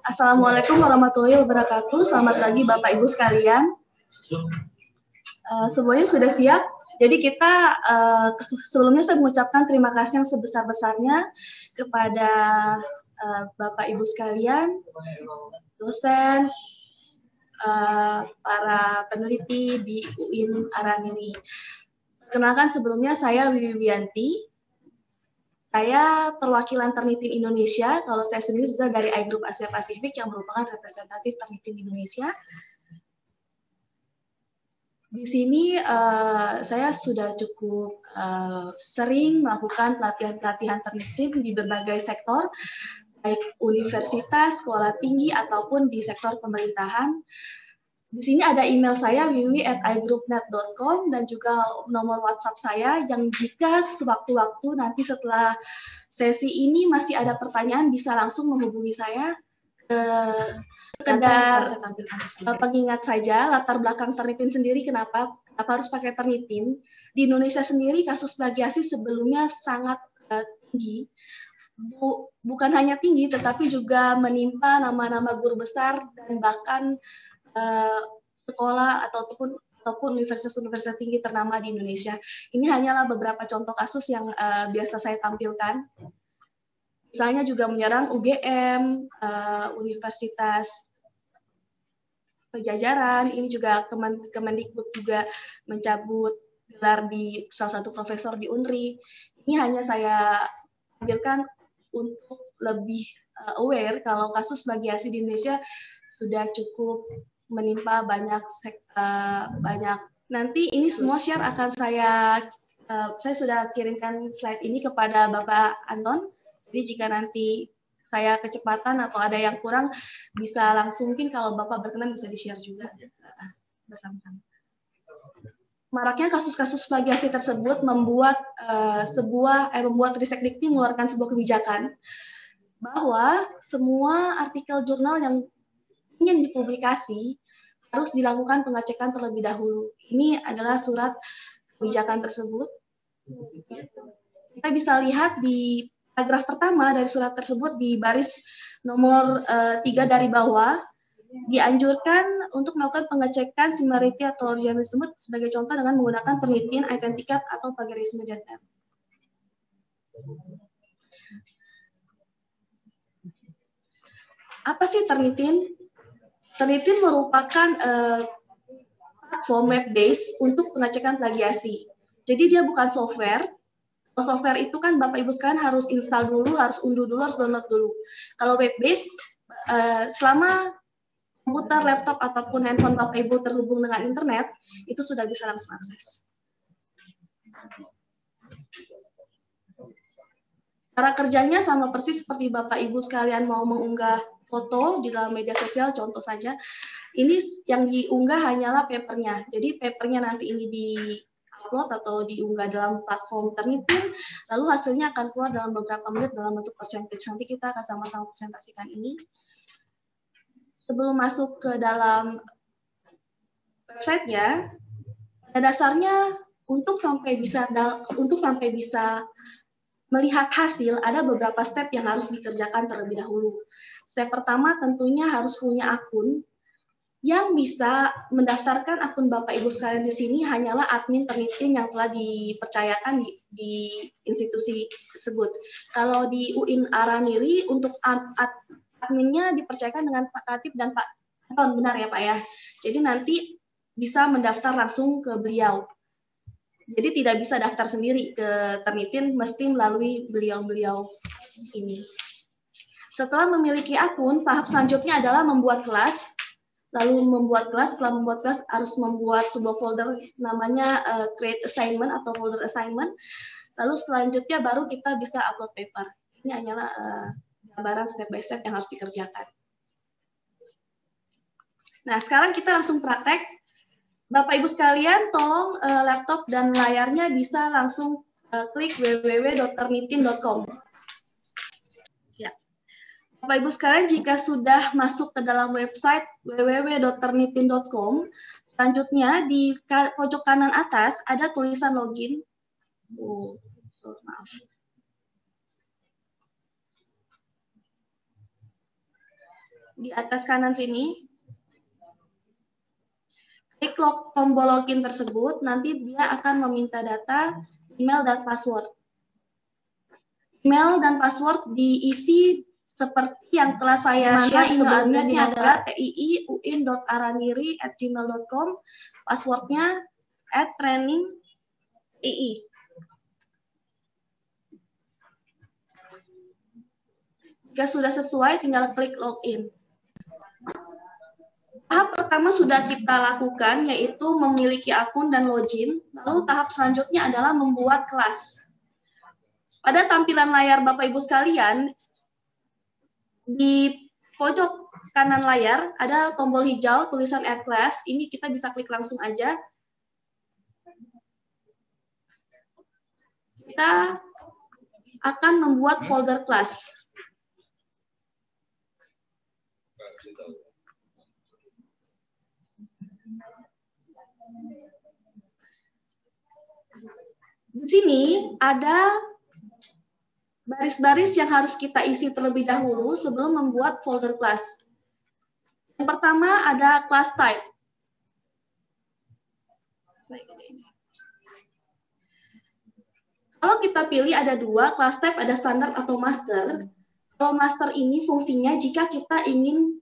Assalamualaikum warahmatullahi wabarakatuh. Selamat pagi Bapak Ibu sekalian. Semuanya sudah siap. Jadi kita sebelumnya saya mengucapkan terima kasih yang sebesar-besarnya kepada Bapak Ibu sekalian, dosen, para peneliti di UIN Araniri. Perkenalkan sebelumnya saya Wiwi Wiyanti. Saya perwakilan Turnitin Indonesia. Kalau saya sendiri sudah dari iGroup Asia Pasifik yang merupakan representatif Turnitin Indonesia. Di sini saya sudah cukup sering melakukan pelatihan-pelatihan Turnitin di berbagai sektor, baik universitas, sekolah tinggi, ataupun di sektor pemerintahan. Di sini ada email saya wiwi@igroupnet.com dan juga nomor WhatsApp saya yang jika sewaktu-waktu nanti setelah sesi ini masih ada pertanyaan bisa langsung menghubungi saya. Sekedar pengingat saja latar belakang Turnitin sendiri kenapa harus pakai Turnitin. Di Indonesia sendiri kasus plagiasi sebelumnya sangat tinggi. Bukan hanya tinggi tetapi juga menimpa nama-nama guru besar dan bahkan sekolah ataupun universitas-universitas tinggi ternama di Indonesia. Ini hanyalah beberapa contoh kasus yang biasa saya tampilkan. Misalnya juga menyerang UGM, Universitas Pajajaran, ini juga Kemendikbud juga mencabut gelar di salah satu profesor di UNRI. Ini hanya saya tampilkan untuk lebih aware kalau kasus plagiasi di Indonesia sudah cukup menimpa banyak. Nanti ini semua share akan saya sudah kirimkan slide ini kepada Bapak Anton. Jadi jika nanti saya kecepatan atau ada yang kurang bisa langsung, mungkin kalau Bapak berkenan bisa di-share juga. Maraknya kasus-kasus plagiasi tersebut membuat Ristekdikti mengeluarkan sebuah kebijakan bahwa semua artikel jurnal yang ingin dipublikasi harus dilakukan pengecekan terlebih dahulu. Ini adalah surat kebijakan tersebut. Kita bisa lihat di paragraf pertama dari surat tersebut di baris nomor 3 dari bawah, dianjurkan untuk melakukan pengecekan similarity atau original tersebut sebagai contoh dengan menggunakan Turnitin, Identicat, atau plagiarisme data. Apa sih Turnitin? Turnitin merupakan platform web-based untuk pengecekan plagiasi. Jadi dia bukan software. Kalau software itu kan Bapak Ibu sekalian harus install dulu, harus unduh dulu, harus download dulu. Kalau web-based, selama komputer, laptop, ataupun handphone Bapak Ibu terhubung dengan internet, itu sudah bisa langsung akses. Cara kerjanya sama persis seperti Bapak Ibu sekalian mau mengunggah foto di dalam media sosial, contoh saja. Ini yang diunggah hanyalah papernya. Jadi papernya nanti ini di-upload atau diunggah dalam platform Turnitin, lalu hasilnya akan keluar dalam beberapa menit dalam bentuk percentage. Nanti kita akan sama-sama presentasikan ini. Sebelum masuk ke dalam website-nya, pada dasarnya untuk sampai bisa melihat hasil, ada beberapa step yang harus dikerjakan terlebih dahulu. Step pertama tentunya harus punya akun. Yang bisa mendaftarkan akun Bapak Ibu sekalian di sini hanyalah admin Turnitin yang telah dipercayakan di institusi tersebut. Kalau di UIN Araniri, untuk adminnya dipercayakan dengan Pak Katib dan Pak Anton, benar ya Pak ya? Jadi nanti bisa mendaftar langsung ke beliau. Jadi tidak bisa daftar sendiri ke Turnitin, mesti melalui beliau-beliau ini. Setelah memiliki akun, tahap selanjutnya adalah membuat kelas. Lalu setelah membuat kelas harus membuat sebuah folder namanya create assignment atau folder assignment. Lalu selanjutnya baru kita bisa upload paper. Ini hanyalah gambaran step by step yang harus dikerjakan. Nah, sekarang kita langsung praktek. Bapak Ibu sekalian, tolong laptop dan layarnya bisa langsung klik www.turnitin.com. Ya. Bapak Ibu sekalian, jika sudah masuk ke dalam website www.turnitin.com, selanjutnya di pojok kanan atas ada tulisan login. Maaf. di atas kanan sini. Klik tombol login tersebut, nanti dia akan meminta data email dan password. Email dan password diisi seperti yang telah saya share sebelumnya, di adalah tii.uin.araniri@gmail.com, passwordnya @training.ii. Jika sudah sesuai, tinggal klik login. Tahap pertama sudah kita lakukan, yaitu memiliki akun dan login. Lalu tahap selanjutnya adalah membuat kelas. Pada tampilan layar Bapak Ibu sekalian, di pojok kanan layar ada tombol hijau tulisan Add Class. Ini kita bisa klik langsung aja. Kita akan membuat folder class. Di sini ada baris-baris yang harus kita isi terlebih dahulu sebelum membuat folder class. Yang pertama ada class type. Kalau kita pilih ada dua, class type ada standar atau master. Kalau master ini fungsinya jika kita ingin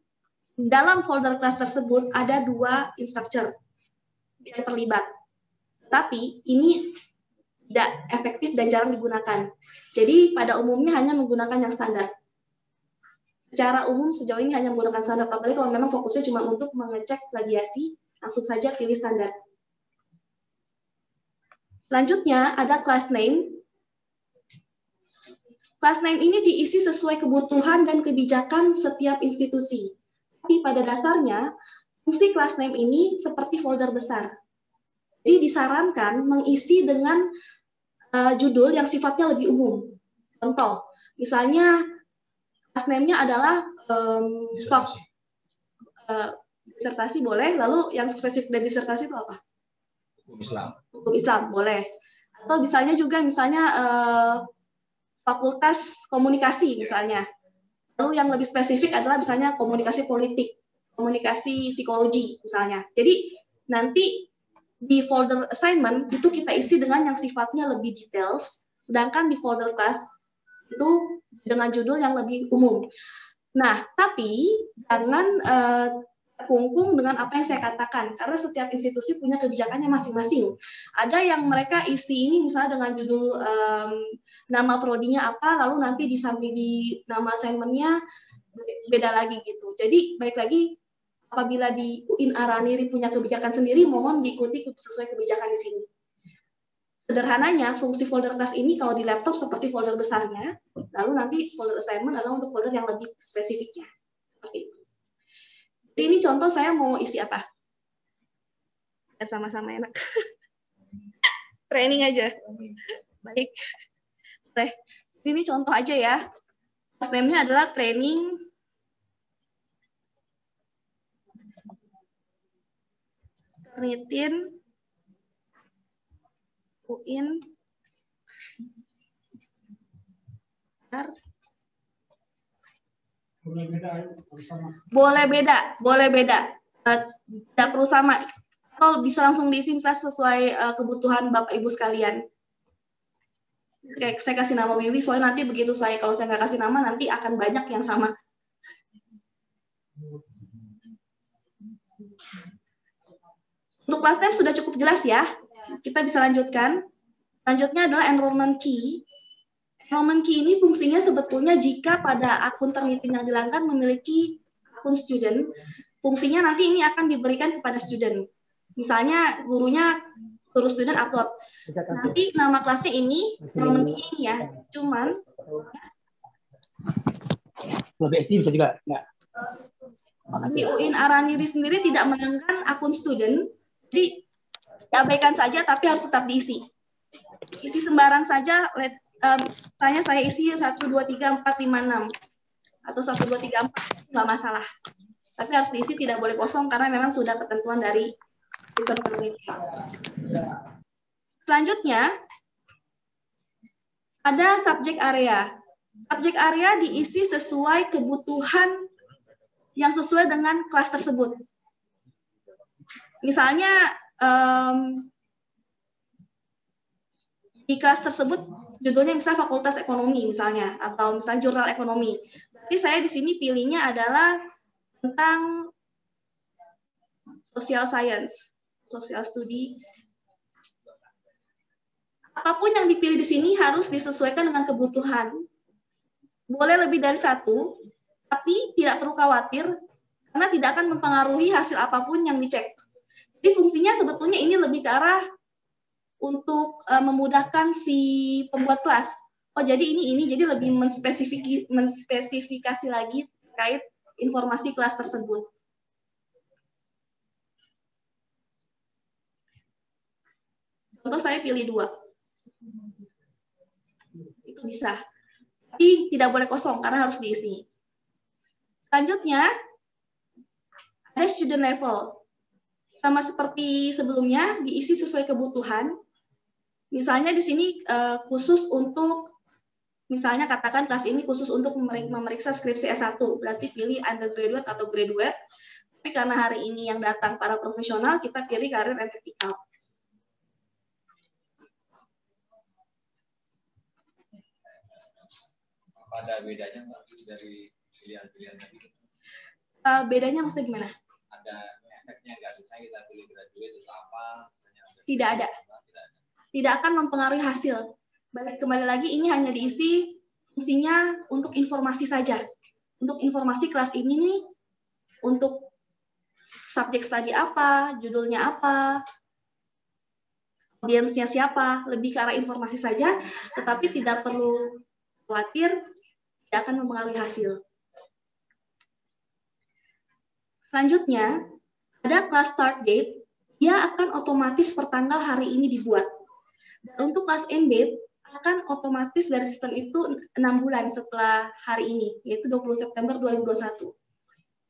dalam folder class tersebut ada dua instructor yang terlibat. Tapi ini tidak efektif dan jarang digunakan. Jadi pada umumnya hanya menggunakan yang standar. Secara umum sejauh ini hanya menggunakan standar. Apalagi kalau memang fokusnya cuma untuk mengecek plagiasi, langsung saja pilih standar. Selanjutnya ada class name. Class name ini diisi sesuai kebutuhan dan kebijakan setiap institusi. Tapi pada dasarnya, fungsi class name ini seperti folder besar. Jadi disarankan mengisi dengan judul yang sifatnya lebih umum. Contoh, misalnya class name-nya adalah disertasi boleh, lalu yang spesifik dari disertasi itu apa? Hukum Islam. Hukum Islam, boleh. Atau misalnya juga fakultas komunikasi misalnya. Lalu yang lebih spesifik adalah misalnya komunikasi politik, komunikasi psikologi misalnya. Jadi nanti di folder assignment itu kita isi dengan yang sifatnya lebih details, sedangkan di folder class itu dengan judul yang lebih umum. Nah, tapi jangan terkungkung dengan apa yang saya katakan, karena setiap institusi punya kebijakannya masing-masing. Ada yang mereka isi ini misalnya dengan judul nama prodinya apa, lalu nanti di samping di nama assignment-nya beda lagi gitu. Jadi baik lagi, apabila di UIN Araniri punya kebijakan sendiri, mohon diikuti sesuai kebijakan di sini. Sederhananya, fungsi folder class ini kalau di laptop seperti folder besarnya, lalu nanti folder assignment adalah untuk folder yang lebih spesifiknya. Seperti itu. Jadi ini contoh saya mau isi apa? Biar sama-sama enak. Training aja. Baik. Boleh. Ini contoh aja ya. Class name-nya adalah training Nitin UIN boleh beda, tidak perlu sama, atau bisa langsung diisi misalnya sesuai kebutuhan Bapak Ibu sekalian. Kayak saya kasih nama Wiwi, soalnya nanti begitu kalau saya nggak kasih nama nanti akan banyak yang sama. Untuk class name sudah cukup jelas ya. Kita bisa lanjutkan. Selanjutnya adalah enrollment key. Enrollment key ini fungsinya sebetulnya jika pada akun Turnitin yang dilanggar memiliki akun student, fungsinya nanti ini akan diberikan kepada student. Misalnya gurunya suruh student upload. Nanti nama kelasnya ini, enrollment key ini ya. Cuman lebih SI bisa juga enggak. Di UIN Araniri sendiri tidak menangkan akun student. Jadi diabaikan saja, tapi harus tetap diisi. Isi sembarang saja, misalnya saya isi 1, 2, 3, 4, 5, 6. Atau 1, 2, 3, 4, nggak masalah. Tapi harus diisi, tidak boleh kosong, karena memang sudah ketentuan dari sistem penelitian. Selanjutnya, ada subject area. Subject area diisi sesuai kebutuhan yang sesuai dengan kelas tersebut. Misalnya di kelas tersebut judulnya misalnya Fakultas Ekonomi misalnya, atau misalnya Jurnal Ekonomi. Berarti saya di sini pilihnya adalah tentang social science, social study. Apapun yang dipilih di sini harus disesuaikan dengan kebutuhan. Boleh lebih dari satu, tapi tidak perlu khawatir karena tidak akan mempengaruhi hasil apapun yang dicek. Jadi fungsinya sebetulnya ini lebih ke arah untuk memudahkan si pembuat kelas. Oh jadi ini jadi lebih menspesifikasi lagi terkait informasi kelas tersebut. Contoh saya pilih 2. Itu bisa. Tapi tidak boleh kosong karena harus diisi. Selanjutnya ada student level. Sama seperti sebelumnya, diisi sesuai kebutuhan. Misalnya di sini khusus untuk, misalnya katakan kelas ini khusus untuk memeriksa skripsi S1, berarti pilih undergraduate atau graduate. Tapi karena hari ini yang datang para profesional, kita pilih karir and technical. Ada bedanya nggak dari pilihan-pilihan tadi? Bedanya maksudnya gimana? Ada efeknya nggak? Misalnya kita pilih graduate atau apa? Tidak ada. Tidak akan mempengaruhi hasil. Kembali lagi ini hanya diisi fungsinya untuk informasi saja. Untuk informasi kelas ini nih, untuk subjek studi apa, judulnya apa, audiensnya siapa, lebih ke arah informasi saja, tetapi tidak perlu khawatir, tidak akan mempengaruhi hasil. Selanjutnya, ada class start date, dia akan otomatis per tanggal hari ini dibuat. Dan untuk class end date, akan otomatis dari sistem itu 6 bulan setelah hari ini, yaitu 20 September 2021.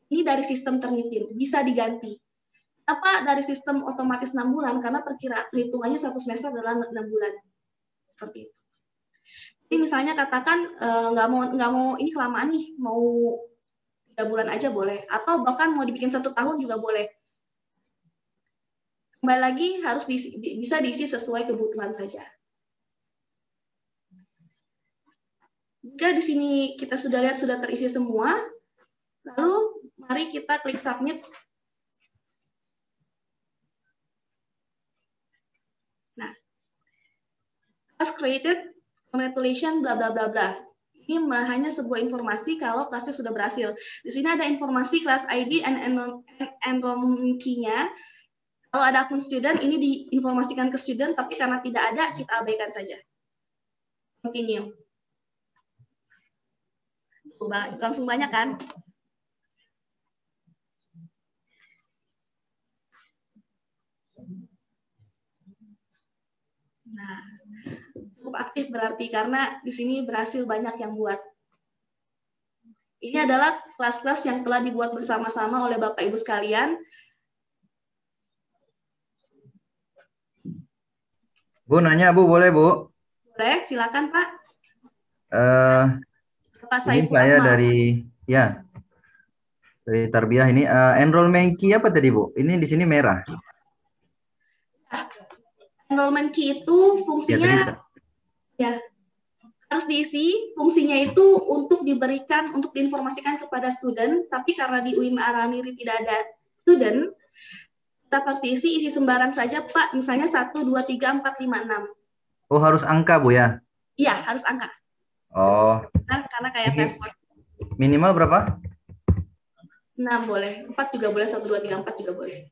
Ini dari sistem Turnitin, bisa diganti. Apa dari sistem otomatis 6 bulan? Karena perhitungannya 1 semester adalah 6 bulan. Seperti itu. Jadi misalnya katakan nggak mau ini kelamaan nih, mau 3 bulan aja boleh, atau bahkan mau dibikin 1 tahun juga boleh. Kembali lagi harus bisa diisi sesuai kebutuhan saja. Jika di sini kita sudah lihat sudah terisi semua, lalu mari kita klik submit. Nah, class created, congratulations, bla bla bla bla. Ini hanya sebuah informasi kalau kelasnya sudah berhasil. Di sini ada informasi kelas ID and enrollment key-nya. Kalau ada akun student, ini diinformasikan ke student, tapi karena tidak ada, kita abaikan saja. Continue. Langsung banyak kan? Nah, cukup aktif berarti karena di sini berhasil banyak yang buat. Ini adalah kelas-kelas yang telah dibuat bersama-sama oleh Bapak Ibu sekalian. Bu, nanya Bu, boleh Bu? Boleh, silakan Pak. Pak Ini saya dari Tarbiyah ini. Enrollment key apa tadi Bu? Ini di sini merah. Enrollment key itu fungsinya harus diisi. Fungsinya itu untuk diberikan, untuk diinformasikan kepada student. Tapi karena di UIM Araniri tidak ada student, kita harus isi sembarang saja Pak. Misalnya 1, 2, 3, 4, 5, 6. Oh harus angka Bu ya? Iya harus angka. Oh. Nah, karena kayak password. Minimal berapa? 6 boleh. 4 juga boleh. 1, 2, 3, 4 juga boleh.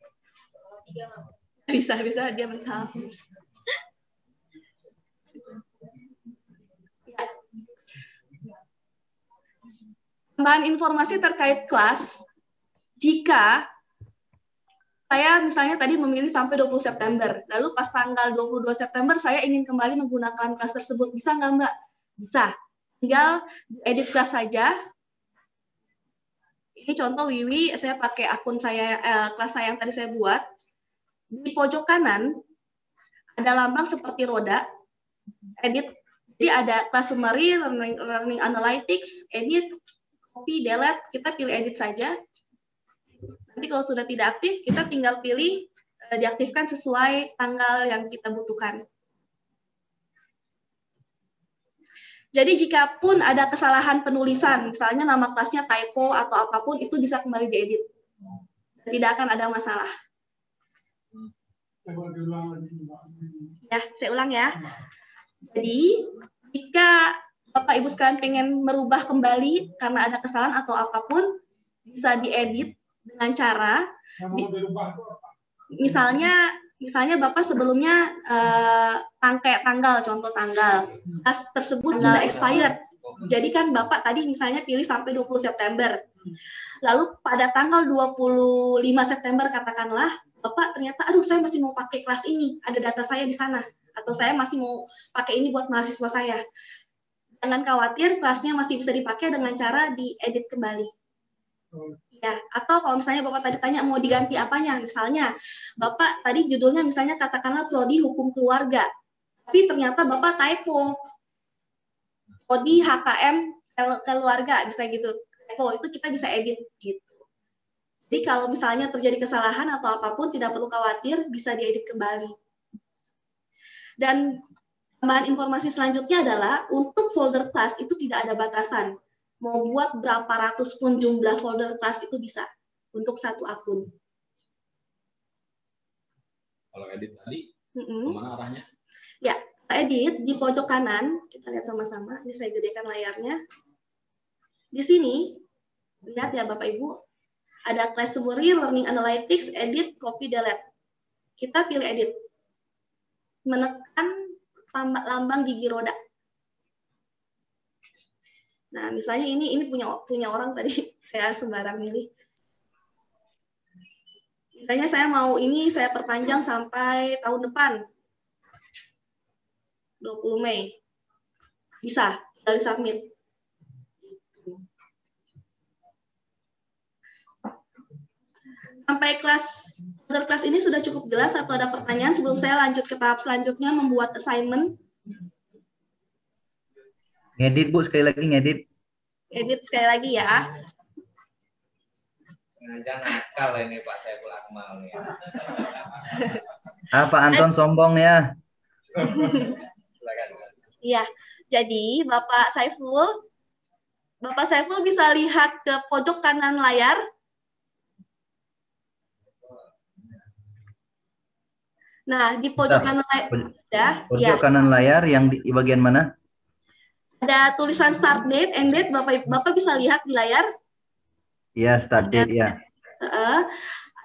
Bisa dia mental. Tambahan informasi terkait kelas, jika saya misalnya tadi memilih sampai 20 September, lalu pas tanggal 22 September saya ingin kembali menggunakan kelas tersebut, bisa nggak Mbak? Bisa, tinggal edit kelas saja. Ini contoh Wiwi, saya pakai akun saya, kelas saya yang tadi saya buat. Di pojok kanan ada lambang seperti roda, edit. Jadi ada class summary, learning analytics, edit, copy, delete, kita pilih edit saja. Nanti kalau sudah tidak aktif, kita tinggal pilih diaktifkan sesuai tanggal yang kita butuhkan. Jadi jika pun ada kesalahan penulisan, misalnya nama kelasnya typo atau apapun, itu bisa kembali diedit. Tidak akan ada masalah. Ya, saya ulang ya. Jadi, jika Bapak Ibu sekalian pengen merubah kembali karena ada kesalahan atau apapun, bisa diedit dengan cara, misalnya Bapak sebelumnya tanggal, contoh tanggal, kelas tersebut sudah expired. Jadi kan Bapak tadi misalnya pilih sampai 20 September. Lalu pada tanggal 25 September katakanlah, Bapak ternyata, aduh saya masih mau pakai kelas ini, ada data saya di sana. Atau saya masih mau pakai ini buat mahasiswa saya. Jangan khawatir, kelasnya masih bisa dipakai dengan cara diedit kembali. Ya, atau kalau misalnya Bapak tadi tanya mau diganti apanya, misalnya Bapak tadi judulnya misalnya katakanlah Prodi Hukum Keluarga, tapi ternyata Bapak typo Prodi HKM Keluarga, bisa gitu. Typo itu kita bisa edit gitu. Jadi kalau misalnya terjadi kesalahan atau apapun tidak perlu khawatir, bisa diedit kembali. Dan tambahan informasi selanjutnya adalah untuk folder kelas itu tidak ada batasan. Mau buat berapa ratus pun jumlah folder kelas itu bisa untuk satu akun. Kalau edit tadi, kemana arahnya? Ya, edit di pojok kanan, kita lihat sama-sama. Ini saya gedekan layarnya. Di sini, lihat ya Bapak Ibu, ada class summary, learning analytics, edit, copy, delete. Kita pilih edit. Menekan lambang gigi roda. Nah, misalnya ini punya orang tadi, kayak sembarang milih. Misalnya saya mau ini saya perpanjang sampai tahun depan. 20 Mei. Bisa, tinggal submit. Sampai kelas ini sudah cukup jelas atau ada pertanyaan sebelum saya lanjut ke tahap selanjutnya membuat assignment? Ngedit Bu, sekali lagi ngedit. Edit sekali lagi ya. Sengaja nakal ini Pak Saiful Akmal ya. Pak Anton sombong ya. Iya, jadi Bapak Saiful bisa lihat ke pojok kanan layar. Nah, di pojok kanan layar, pojok kanan layar yang di bagian mana? Ada tulisan start date, end date, Bapak bisa lihat di layar. Iya, start date ya.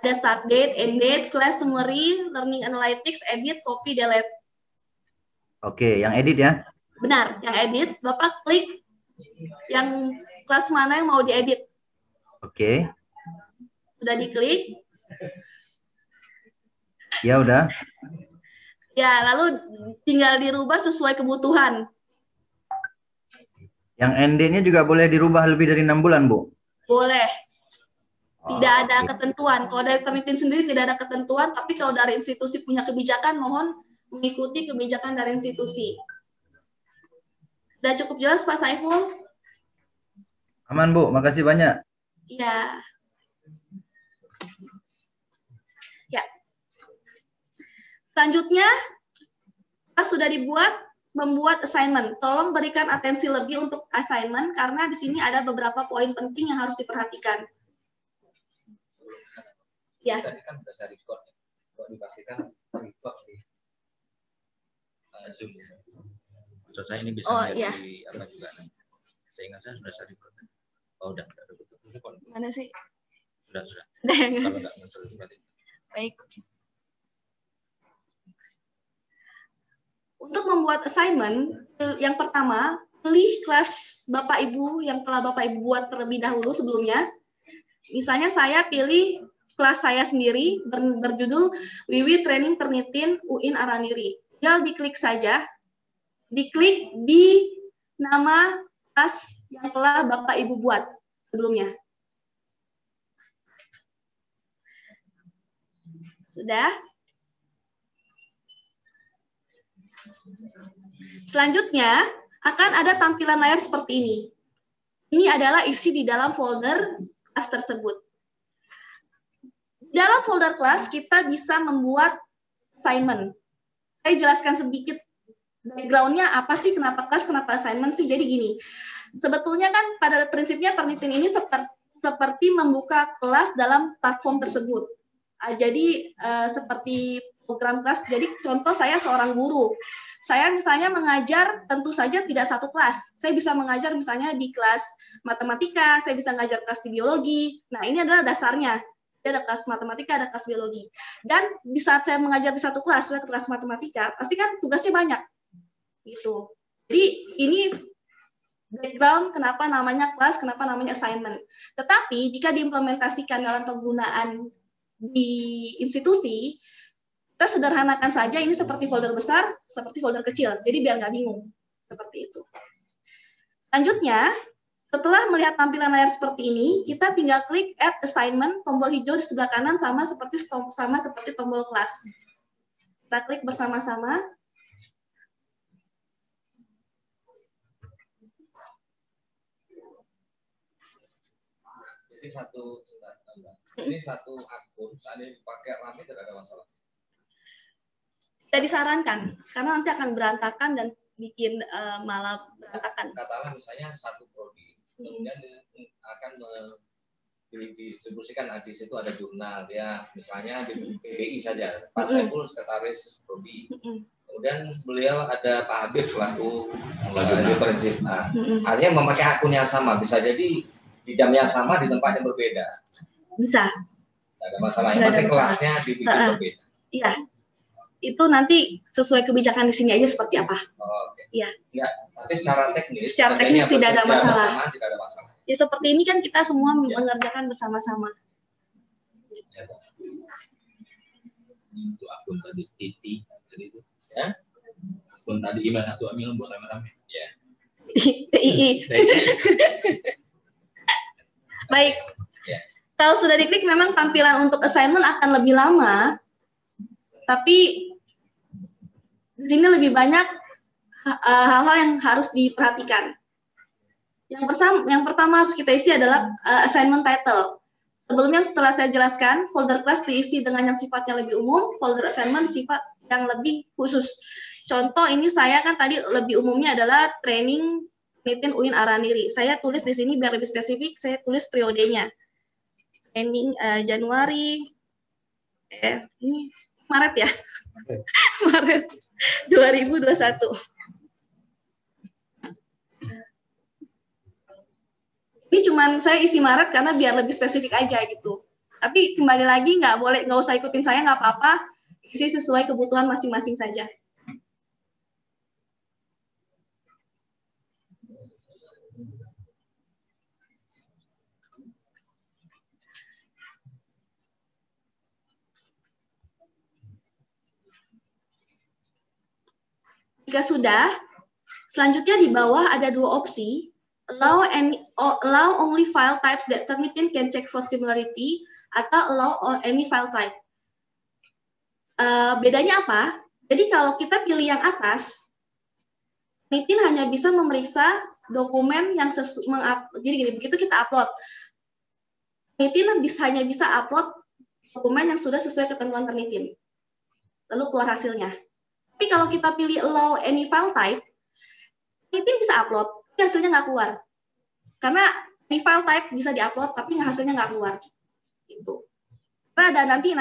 Ada start date, end date, class summary, learning analytics, edit, copy, delete. Oke, yang edit ya? Benar, yang edit, Bapak klik yang kelas mana yang mau diedit. Oke. Sudah diklik. Ya udah. Ya, lalu tinggal dirubah sesuai kebutuhan. Yang end-nya juga boleh dirubah lebih dari 6 bulan, Bu? Boleh. Tidak ada ketentuan. Kalau dari Ternitin sendiri tidak ada ketentuan, tapi kalau dari institusi punya kebijakan, mohon mengikuti kebijakan dari institusi. Sudah cukup jelas, Pak Saiful? Aman, Bu. Makasih banyak. Iya. Ya. Selanjutnya, sudah membuat assignment. Tolong berikan atensi lebih untuk assignment, karena di sini ada beberapa poin penting yang harus diperhatikan. Ya. Tadi kan sudah saya record. Kalau dipastikan record di Zoom. Maksud saya ini bisa di apa juga. Saya ingat saya sudah saya record. Oh, udah betul. Mana sih? Sudah. Kalau enggak muncul berarti. Baik. Untuk membuat assignment, yang pertama, pilih kelas Bapak Ibu yang telah Bapak Ibu buat terlebih dahulu sebelumnya. Misalnya saya pilih kelas saya sendiri berjudul Wiwi Training Ternitin UIN Araniri. Tinggal diklik saja. Diklik di nama kelas yang telah Bapak Ibu buat sebelumnya. Sudah? Selanjutnya, akan ada tampilan layar seperti ini. Ini adalah isi di dalam folder kelas tersebut. Dalam folder kelas kita bisa membuat assignment. Saya jelaskan sedikit background-nya apa sih, kenapa kelas, kenapa assignment sih. Jadi gini, sebetulnya kan pada prinsipnya Turnitin ini seperti membuka kelas dalam platform tersebut. Jadi seperti program kelas, jadi contoh saya seorang guru. Saya misalnya mengajar, tentu saja tidak satu kelas. Saya bisa mengajar misalnya di kelas matematika, saya bisa mengajar kelas di biologi. Nah, ini adalah dasarnya. Ada kelas matematika, ada kelas biologi. Dan di saat saya mengajar di satu kelas, kelas matematika, pasti kan tugasnya banyak. Gitu. Jadi ini background kenapa namanya kelas, kenapa namanya assignment. Tetapi jika diimplementasikan dalam penggunaan di institusi, kita sederhanakan saja ini seperti folder besar, seperti folder kecil. Jadi biar nggak bingung. Seperti itu. Lanjutnya, setelah melihat tampilan layar seperti ini, kita tinggal klik Add Assignment, tombol hijau di sebelah kanan sama seperti tombol kelas. Kita klik bersama-sama. Ini satu akun, seandainya dipakai rame tidak ada masalah. Tidak disarankan, karena nanti akan berantakan dan bikin malah berantakan. Katakanlah misalnya satu prodi, kemudian akan didistribusikan di situ ada jurnal, ya misalnya di PBI saja, Pak Saiful sekretaris prodi. Kemudian beliau ada Pak Habib selaku prinsip. Nah, artinya memakai akun yang sama, bisa jadi di jam yang sama di tempat yang berbeda. Bisa. Tidak ada masalah. Yang penting kelasnya dibikin berbeda. Iya. Itu nanti sesuai kebijakan di sini aja seperti apa. Oke. Iya. Ya, tapi secara teknis. Secara teknis tidak ada masalah. Tidak ada masalah. Ya seperti ini kan kita semua mengerjakan bersama-sama. Ya, untuk akun tadi Titi tadi itu. Ya. Akun tadi email satu email buat rame-rame. Ya. TII. Baik. Ya. Kalau sudah diklik memang tampilan untuk assignment akan lebih lama. Tapi di sini lebih banyak hal-hal yang harus diperhatikan. Yang pertama harus kita isi adalah assignment title. Sebelumnya setelah saya jelaskan, folder kelas diisi dengan yang sifatnya lebih umum, folder assignment sifat yang lebih khusus. Contoh ini saya kan tadi lebih umumnya adalah training Nitin UIN Araniri. Saya tulis di sini biar lebih spesifik, saya tulis periodenya. Training Januari, ini Maret ya? Maret 2021. Ini cuman saya isi Maret karena biar lebih spesifik aja gitu. Tapi kembali lagi nggak usah ikutin saya, nggak apa-apa. Isi sesuai kebutuhan masing-masing saja. Jika sudah, selanjutnya di bawah ada dua opsi, allow only file types that Turnitin can check for similarity, atau allow any file type. Bedanya apa? Jadi kalau kita pilih yang atas, Turnitin hanya bisa memeriksa dokumen yang jadi gini, begitu kita upload, Turnitin hanya bisa upload dokumen yang sudah sesuai ketentuan Turnitin, lalu keluar hasilnya. Tapi kalau kita pilih allow any file type, Turnitin bisa upload, tapi hasilnya nggak keluar. Karena any file type bisa diupload, tapi hasilnya nggak keluar. Gitu. Nah, dan nanti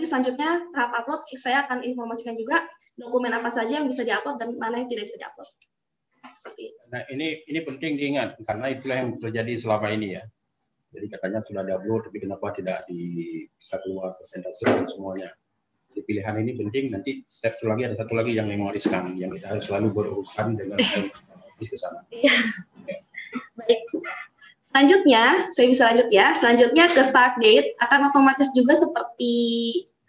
selanjutnya tahap upload, saya akan informasikan juga dokumen apa saja yang bisa diupload dan mana yang tidak bisa diupload. Seperti itu. Nah, ini penting diingat, karena itulah yang terjadi selama ini ya. Jadi katanya sudah di-upload, tapi kenapa tidak bisa keluar presentasi semuanya. Di pilihan ini penting, nanti satu lagi yang mewariskan, yang kita harus selalu berurusan dengan ke sana. Iya. Baik. Selanjutnya, saya bisa lanjut ya. Selanjutnya ke start date akan otomatis juga seperti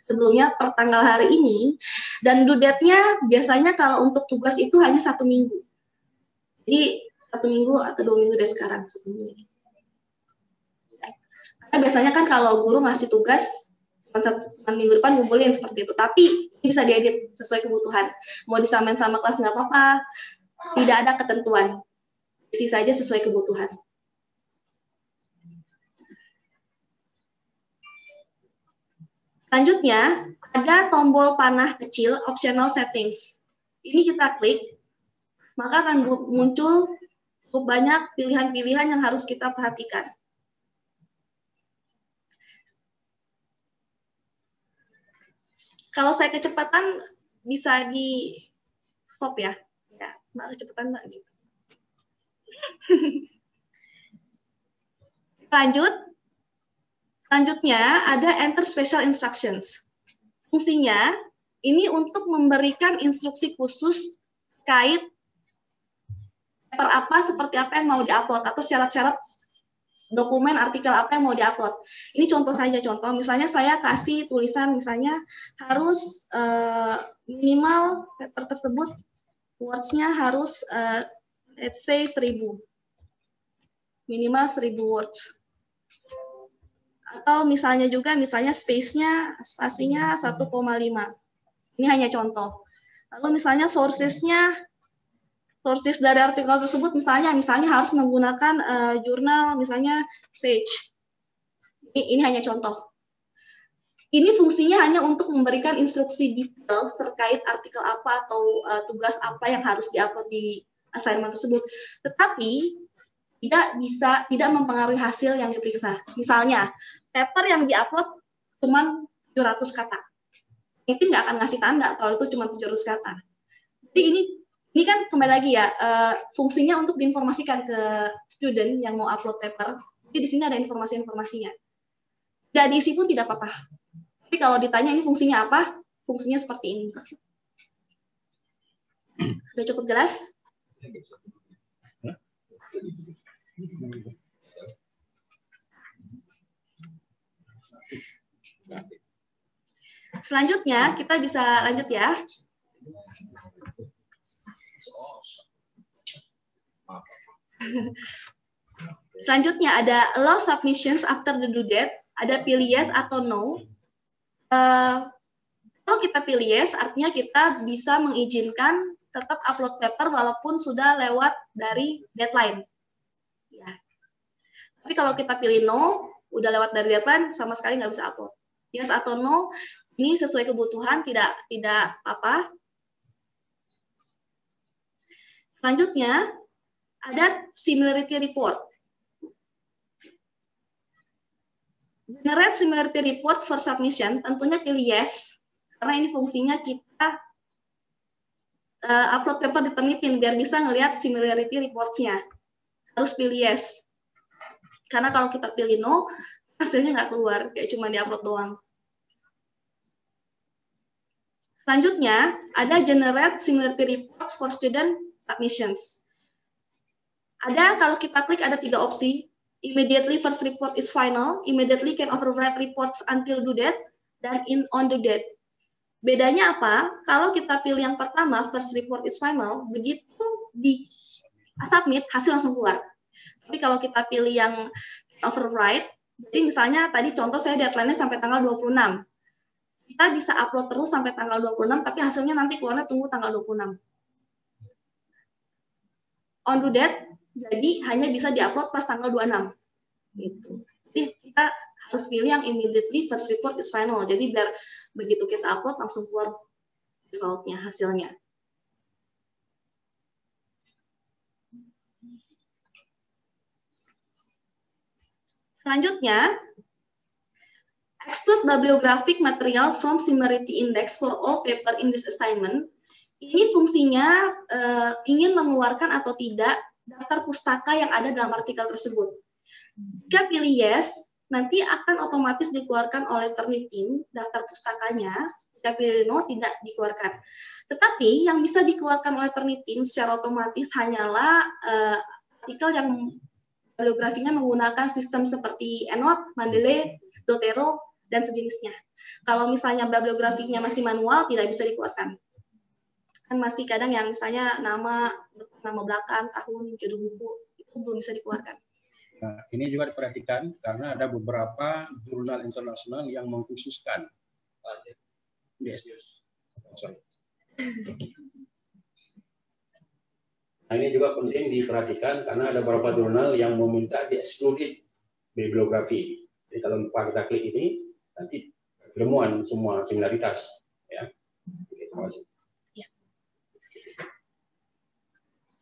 sebelumnya per tanggal hari ini. Dan due date-nya biasanya kalau untuk tugas itu hanya 1 minggu. Jadi 1 minggu atau 2 minggu dari sekarang. 1 minggu. Karena biasanya kan kalau guru ngasih tugas minggu depan ngumpulin seperti itu, tapi bisa diedit sesuai kebutuhan. Mau disamain sama kelas nggak apa-apa, tidak ada ketentuan, isi saja sesuai kebutuhan. Selanjutnya, ada tombol panah kecil optional settings. Ini kita klik, maka akan muncul cukup banyak pilihan-pilihan yang harus kita perhatikan. Kalau saya kecepatan bisa di stop ya. Ya, nggak kecepatan nggak gitu. Selanjutnya ada enter special instructions. Fungsinya ini untuk memberikan instruksi khusus terkait paper apa, seperti apa yang mau diupload, atau syarat-syarat dokumen, artikel apa yang mau diupload. Ini contoh saja, misalnya saya kasih tulisan, misalnya harus minimal paper tersebut, words-nya harus, let's say 1000. Minimal 1000 words. Atau misalnya space-nya, spasinya 1,5. Ini hanya contoh. Lalu misalnya sources dari artikel tersebut misalnya harus menggunakan jurnal misalnya Sage. Ini hanya contoh. Ini fungsinya hanya untuk memberikan instruksi detail terkait artikel apa atau tugas apa yang harus diupload di assignment tersebut. Tetapi tidak mempengaruhi hasil yang diperiksa. Misalnya, paper yang diupload cuma 700 kata. Itu nggak akan ngasih tanda kalau itu cuma 700 kata. Jadi ini kan kembali lagi ya, fungsinya untuk diinformasikan ke student yang mau upload paper. Jadi di sini ada informasi-informasinya. Nggak diisi pun tidak apa-apa. Tapi kalau ditanya ini fungsinya apa, fungsinya seperti ini. Sudah cukup jelas? Selanjutnya, kita bisa lanjut ya. Selanjutnya ada allow submissions after the due date. Ada pilih yes atau no. Kalau kita pilih yes, artinya kita bisa mengizinkan tetap upload paper walaupun sudah lewat dari deadline. Ya. Tapi kalau kita pilih no, udah lewat dari deadline, sama sekali nggak bisa upload. Yes atau no, ini sesuai kebutuhan, tidak apa-apa. Selanjutnya, ada similarity report. Generate similarity report for submission, tentunya pilih yes, karena ini fungsinya kita upload paper di Turnitin biar bisa ngelihat similarity reports-nya. Harus pilih yes. Karena kalau kita pilih no, hasilnya nggak keluar, kayak cuma di-upload doang. Selanjutnya, ada generate similarity reports for student submissions. Kalau kita klik ada 3 opsi. Immediately first report is final, immediately can overwrite reports until due date, dan on due date. Bedanya apa? Kalau kita pilih yang pertama, first report is final, begitu di submit, hasil langsung keluar. Tapi kalau kita pilih yang overwrite, jadi misalnya tadi contoh saya deadline-nya sampai tanggal 26. Kita bisa upload terus sampai tanggal 26, tapi hasilnya nanti keluarnya tunggu tanggal 26. On due date, jadi hanya bisa diupload pas tanggal 26. Gitu. Jadi kita harus pilih yang immediately first report is final. Jadi biar begitu kita upload langsung keluar result-nya, hasilnya. Selanjutnya, exclude bibliographic materials from similarity index for all paper in this assignment. Ini fungsinya ingin mengeluarkan atau tidak daftar pustaka yang ada dalam artikel tersebut. Jika pilih yes, nanti akan otomatis dikeluarkan oleh Turnitin daftar pustakanya. Jika pilih no, tidak dikeluarkan. Tetapi yang bisa dikeluarkan oleh Turnitin secara otomatis hanyalah artikel yang bibliografinya menggunakan sistem seperti EndNote, Mendeley, Zotero, dan sejenisnya. Kalau misalnya bibliografinya masih manual, tidak bisa dikeluarkan. Kan masih kadang yang misalnya nama belakang, tahun, judul buku, itu belum bisa dikeluarkan. Nah, ini juga diperhatikan karena ada beberapa jurnal internasional yang mengkhususkan. Yes. Sorry. Nah, ini juga penting diperhatikan karena ada beberapa jurnal yang meminta di-excluded bibliografi. Jadi kalau kita klik ini, nanti ilmuwan semua similaritas. Ya. Terima kasih. Ya.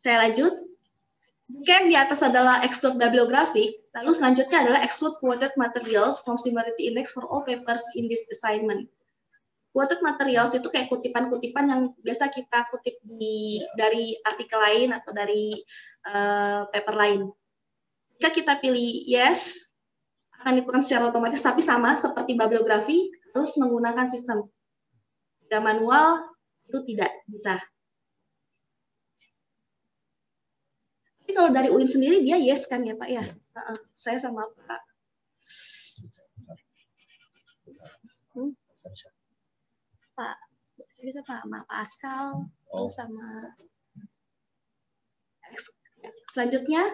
Saya lanjut. Mungkin di atas adalah exclude bibliographic, lalu selanjutnya adalah exclude quoted materials from similarity index for all papers in this assignment. Quoted materials itu kayak kutipan-kutipan yang biasa kita kutip dari artikel lain atau dari paper lain. Jika kita pilih yes, akan dilakukan secara otomatis, tapi sama seperti bibliografi, harus menggunakan sistem. Jika manual, itu tidak bisa. Tapi kalau dari UIN sendiri, dia yes kan ya Pak ya? Saya sama Pak. Pak, bisa Pak, sama Pak Askal, sama selanjutnya,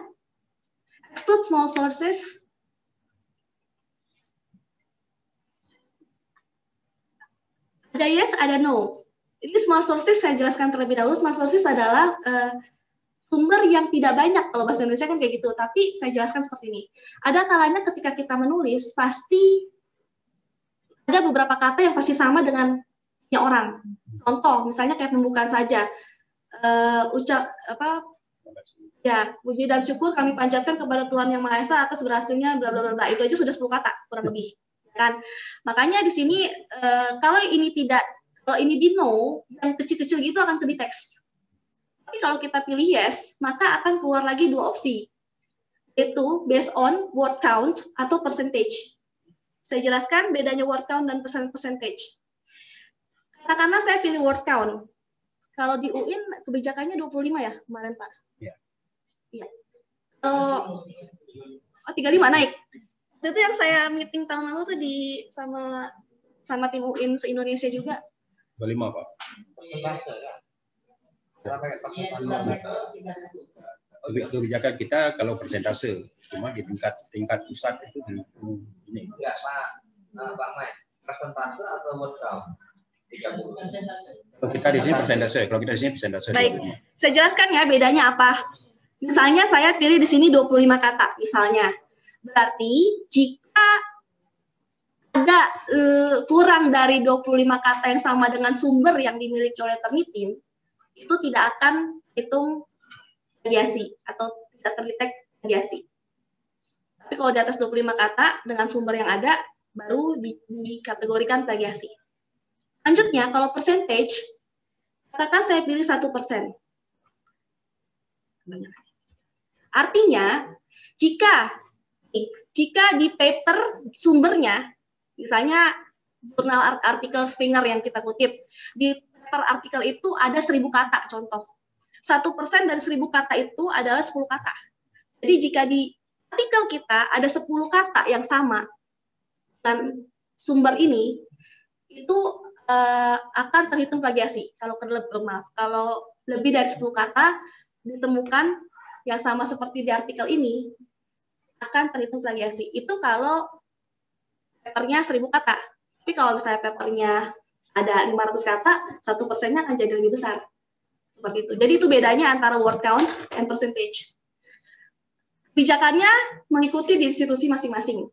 exclude small sources. Ada yes, ada no. Ini small sources saya jelaskan terlebih dahulu. Small sources adalah sumber yang tidak banyak, kalau bahasa Indonesia kan kayak gitu. Tapi saya jelaskan seperti ini. Ada kalanya ketika kita menulis, pasti ada beberapa kata yang pasti sama dengan orang. Contoh, misalnya kayak pembukaan saja. Puji dan syukur kami panjatkan kepada Tuhan Yang Maha Esa atas berhasilnya bla bla bla. Itu aja sudah 10 kata kurang lebih. Kan? Makanya di sini kalau ini di no, yang kecil-kecil gitu akan ke teks. Tapi kalau kita pilih yes, maka akan keluar lagi 2 opsi, yaitu based on word count atau percentage. Saya jelaskan bedanya word count dan percentage. Katakanlah saya pilih word count. Kalau di UIN kebijakannya 25 ya kemarin Pak? Iya. 35 naik. Itu yang saya meeting tahun lalu tuh sama tim UIN se-Indonesia juga. 25 Pak. Kebijakan kita kalau persentase, cuma di tingkat pusat itu ini. Ya Pak Mai, persentase atau word count? Kalau kita di sini persentase. Baik, saya jelaskan ya bedanya apa. Misalnya saya pilih di sini 25 kata misalnya. Berarti jika ada kurang dari 25 kata yang sama dengan sumber yang dimiliki oleh Turnitin, itu tidak akan hitung plagiasi atau tidak terdetek plagiasi. Tapi kalau di atas 25 kata dengan sumber yang ada, baru dikategorikan plagiasi. Selanjutnya, kalau percentage, katakan saya pilih 1%. Artinya, jika di paper sumbernya, misalnya jurnal artikel Springer yang kita kutip, di paper artikel itu ada 1000 kata contoh. 1% dari 1000 kata itu adalah 10 kata. Jadi jika di artikel kita ada 10 kata yang sama dengan sumber ini, itu akan terhitung plagiasi. Kalau lebih dari 10 kata ditemukan yang sama seperti di artikel ini, akan terhitung plagiasi. Itu kalau papernya 1000 kata. Tapi kalau misalnya papernya ada 500 kata, 1%-nya akan jadi lebih besar. Seperti itu. Jadi itu bedanya antara word count dan percentage. Kebijakannya mengikuti di institusi masing-masing.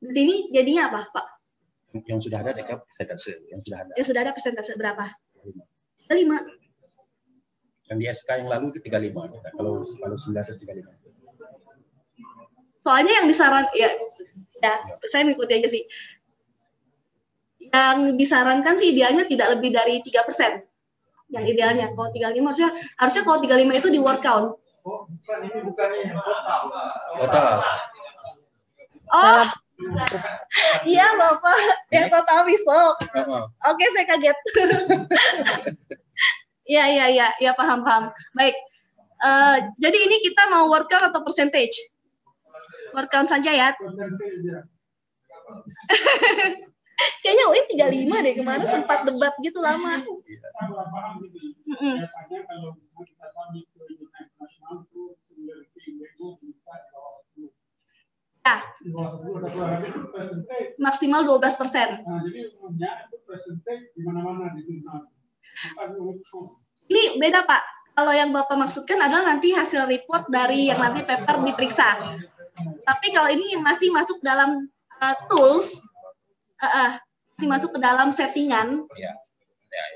Di sini jadinya apa, Pak? Yang sudah ada dekat persentase. Yang sudah ada persentase berapa? 5. Yang di SK yang lalu itu 35. Kalau 935. Soalnya yang saya mengikuti aja sih. Yang disarankan sih idealnya tidak lebih dari 3%. Yang idealnya. Kalau 35 harusnya kalau 35 itu di word count. Oh, ini bukannya Total. Oh. Iya, Bapak. Yang total besok. Oke, saya kaget. Iya, paham. Baik. Jadi ini kita mau word count atau percentage? Word count saja ya. Kayaknya UIN 35 deh, kemarin sempat debat gitu lama. Biasanya kalau kita sambil ke internasional itu Ya. Maksimal 12%. Nah, jadi umumnya itu persentage di mana-mana di jurnal. Ini beda, Pak. Kalau yang Bapak maksudkan adalah nanti hasil report dari yang nanti paper diperiksa. Tapi kalau ini masih masuk dalam tools masih masuk ke dalam settingan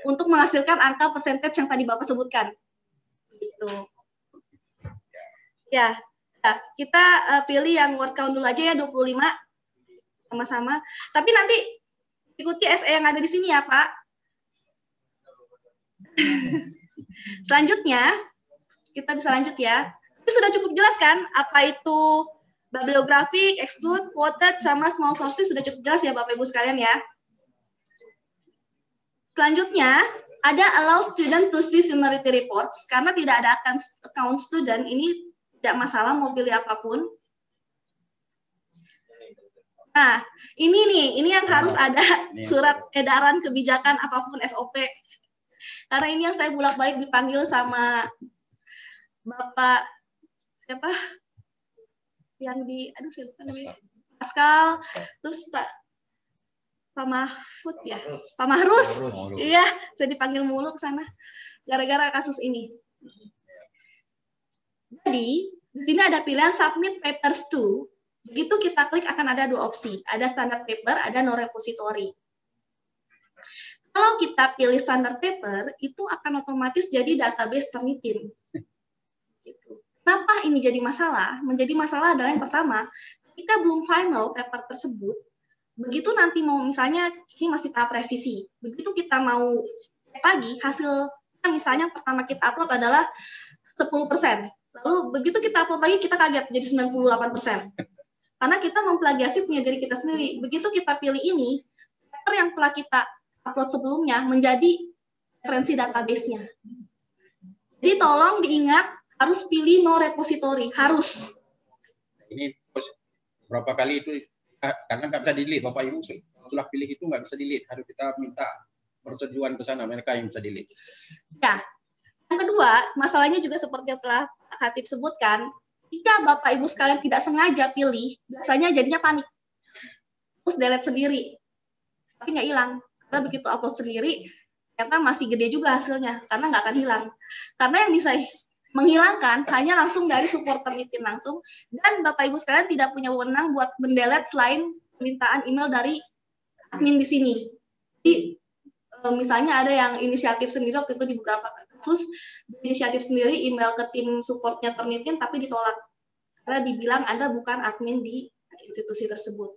untuk menghasilkan angka percentage yang tadi Bapak sebutkan. Gitu. Ya, kita pilih yang word count dulu aja ya, 25 sama-sama. Tapi nanti ikuti SE yang ada di sini ya, Pak. Selanjutnya, kita bisa lanjut ya. Tapi sudah cukup jelas kan apa itu bibliographic, exclude, quoted, sama small sources sudah cukup jelas ya Bapak Ibu sekalian ya. Selanjutnya, ada allow student to see similarity reports. Karena tidak ada account student, ini tidak masalah mau pilih apapun. Nah, ini yang harus ada surat edaran kebijakan apapun SOP. Karena ini yang saya bolak-balik dipanggil sama Bapak siapa? Yang di saya lupa namanya. Pascal, terus Pak Mahfud ya. Pak Mahrus. Iya, saya dipanggil mulu ke sana gara-gara kasus ini. Jadi, di sini ada pilihan submit papers to. Begitu kita klik akan ada dua opsi. Ada standard paper, ada no repository. Kalau kita pilih standard paper, itu akan otomatis jadi database Turnitin. Kenapa ini jadi masalah? Menjadi masalah adalah yang pertama, ketika belum final paper tersebut, begitu nanti mau misalnya ini masih tahap revisi, begitu kita mau cek lagi hasilnya misalnya pertama kita upload adalah 10%, lalu begitu kita upload lagi kita kaget jadi 98%. Karena kita memplagiasi punya diri kita sendiri. Begitu kita pilih ini, paper yang telah kita upload sebelumnya menjadi referensi database-nya. Jadi tolong diingat harus pilih no repository, harus. Ini berapa kali itu karena nggak bisa delete, Bapak Ibu setelah pilih itu nggak bisa delete, harus kita minta persetujuan ke sana mereka yang bisa delete. Ya, yang kedua masalahnya juga seperti yang telah Pak Khatib sebutkan, jika Bapak Ibu sekalian tidak sengaja pilih, biasanya jadinya panik, terus delete sendiri, tapi nggak hilang. Karena begitu upload sendiri, ternyata masih gede juga hasilnya, karena nggak akan hilang. Karena yang bisa menghilangkan hanya langsung dari support Turnitin langsung, dan Bapak Ibu sekalian tidak punya wewenang buat mendelete selain permintaan email dari admin di sini. Jadi misalnya ada yang inisiatif sendiri waktu itu di beberapa kasus, inisiatif sendiri email ke tim supportnya Turnitin tapi ditolak karena dibilang Anda bukan admin di institusi tersebut.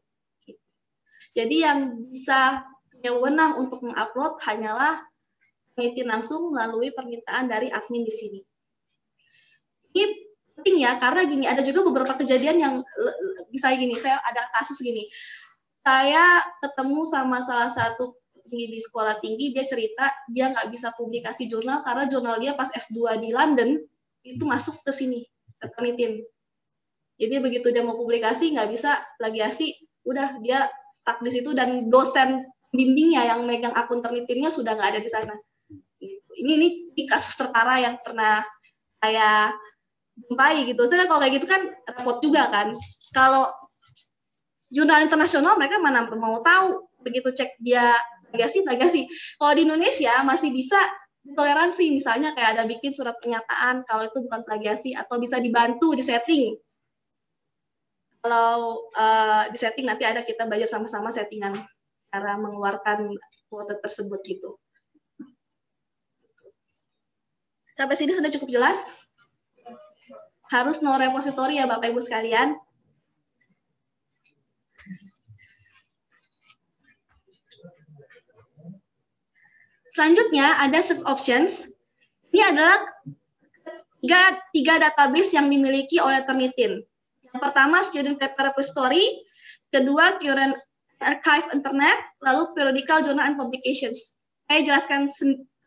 Jadi yang bisa punya wewenang untuk mengupload hanyalah Turnitin langsung melalui permintaan dari admin di sini. Ini penting ya, karena gini, ada juga beberapa kejadian yang misalnya gini, saya ada kasus gini, saya ketemu sama salah satu di sekolah tinggi, dia cerita dia nggak bisa publikasi jurnal karena jurnal dia pas S2 di London itu masuk ke sini, ke Turnitin. Jadi begitu dia mau publikasi nggak bisa plagiasi, udah dia stuck di situ dan dosen bimbingnya yang megang akun Turnitinnya sudah nggak ada di sana. Ini kasus terparah yang pernah saya jumpai gitu. Saya kalau kayak gitu kan repot juga kan. Kalau jurnal internasional mereka mana mau tahu, begitu cek dia plagiasi. Kalau di Indonesia masih bisa toleransi, misalnya kayak ada bikin surat pernyataan kalau itu bukan plagiasi atau bisa dibantu di setting. Kalau di setting nanti ada kita belajar sama-sama settingan cara mengeluarkan quote tersebut gitu. Sampai sini sudah cukup jelas? Harus no repository ya Bapak Ibu sekalian. Selanjutnya ada search options. Ini adalah tiga database yang dimiliki oleh Turnitin. Yang pertama Student Paper Repository, kedua Current Archive Internet, lalu Periodical Journal and Publications. Saya jelaskan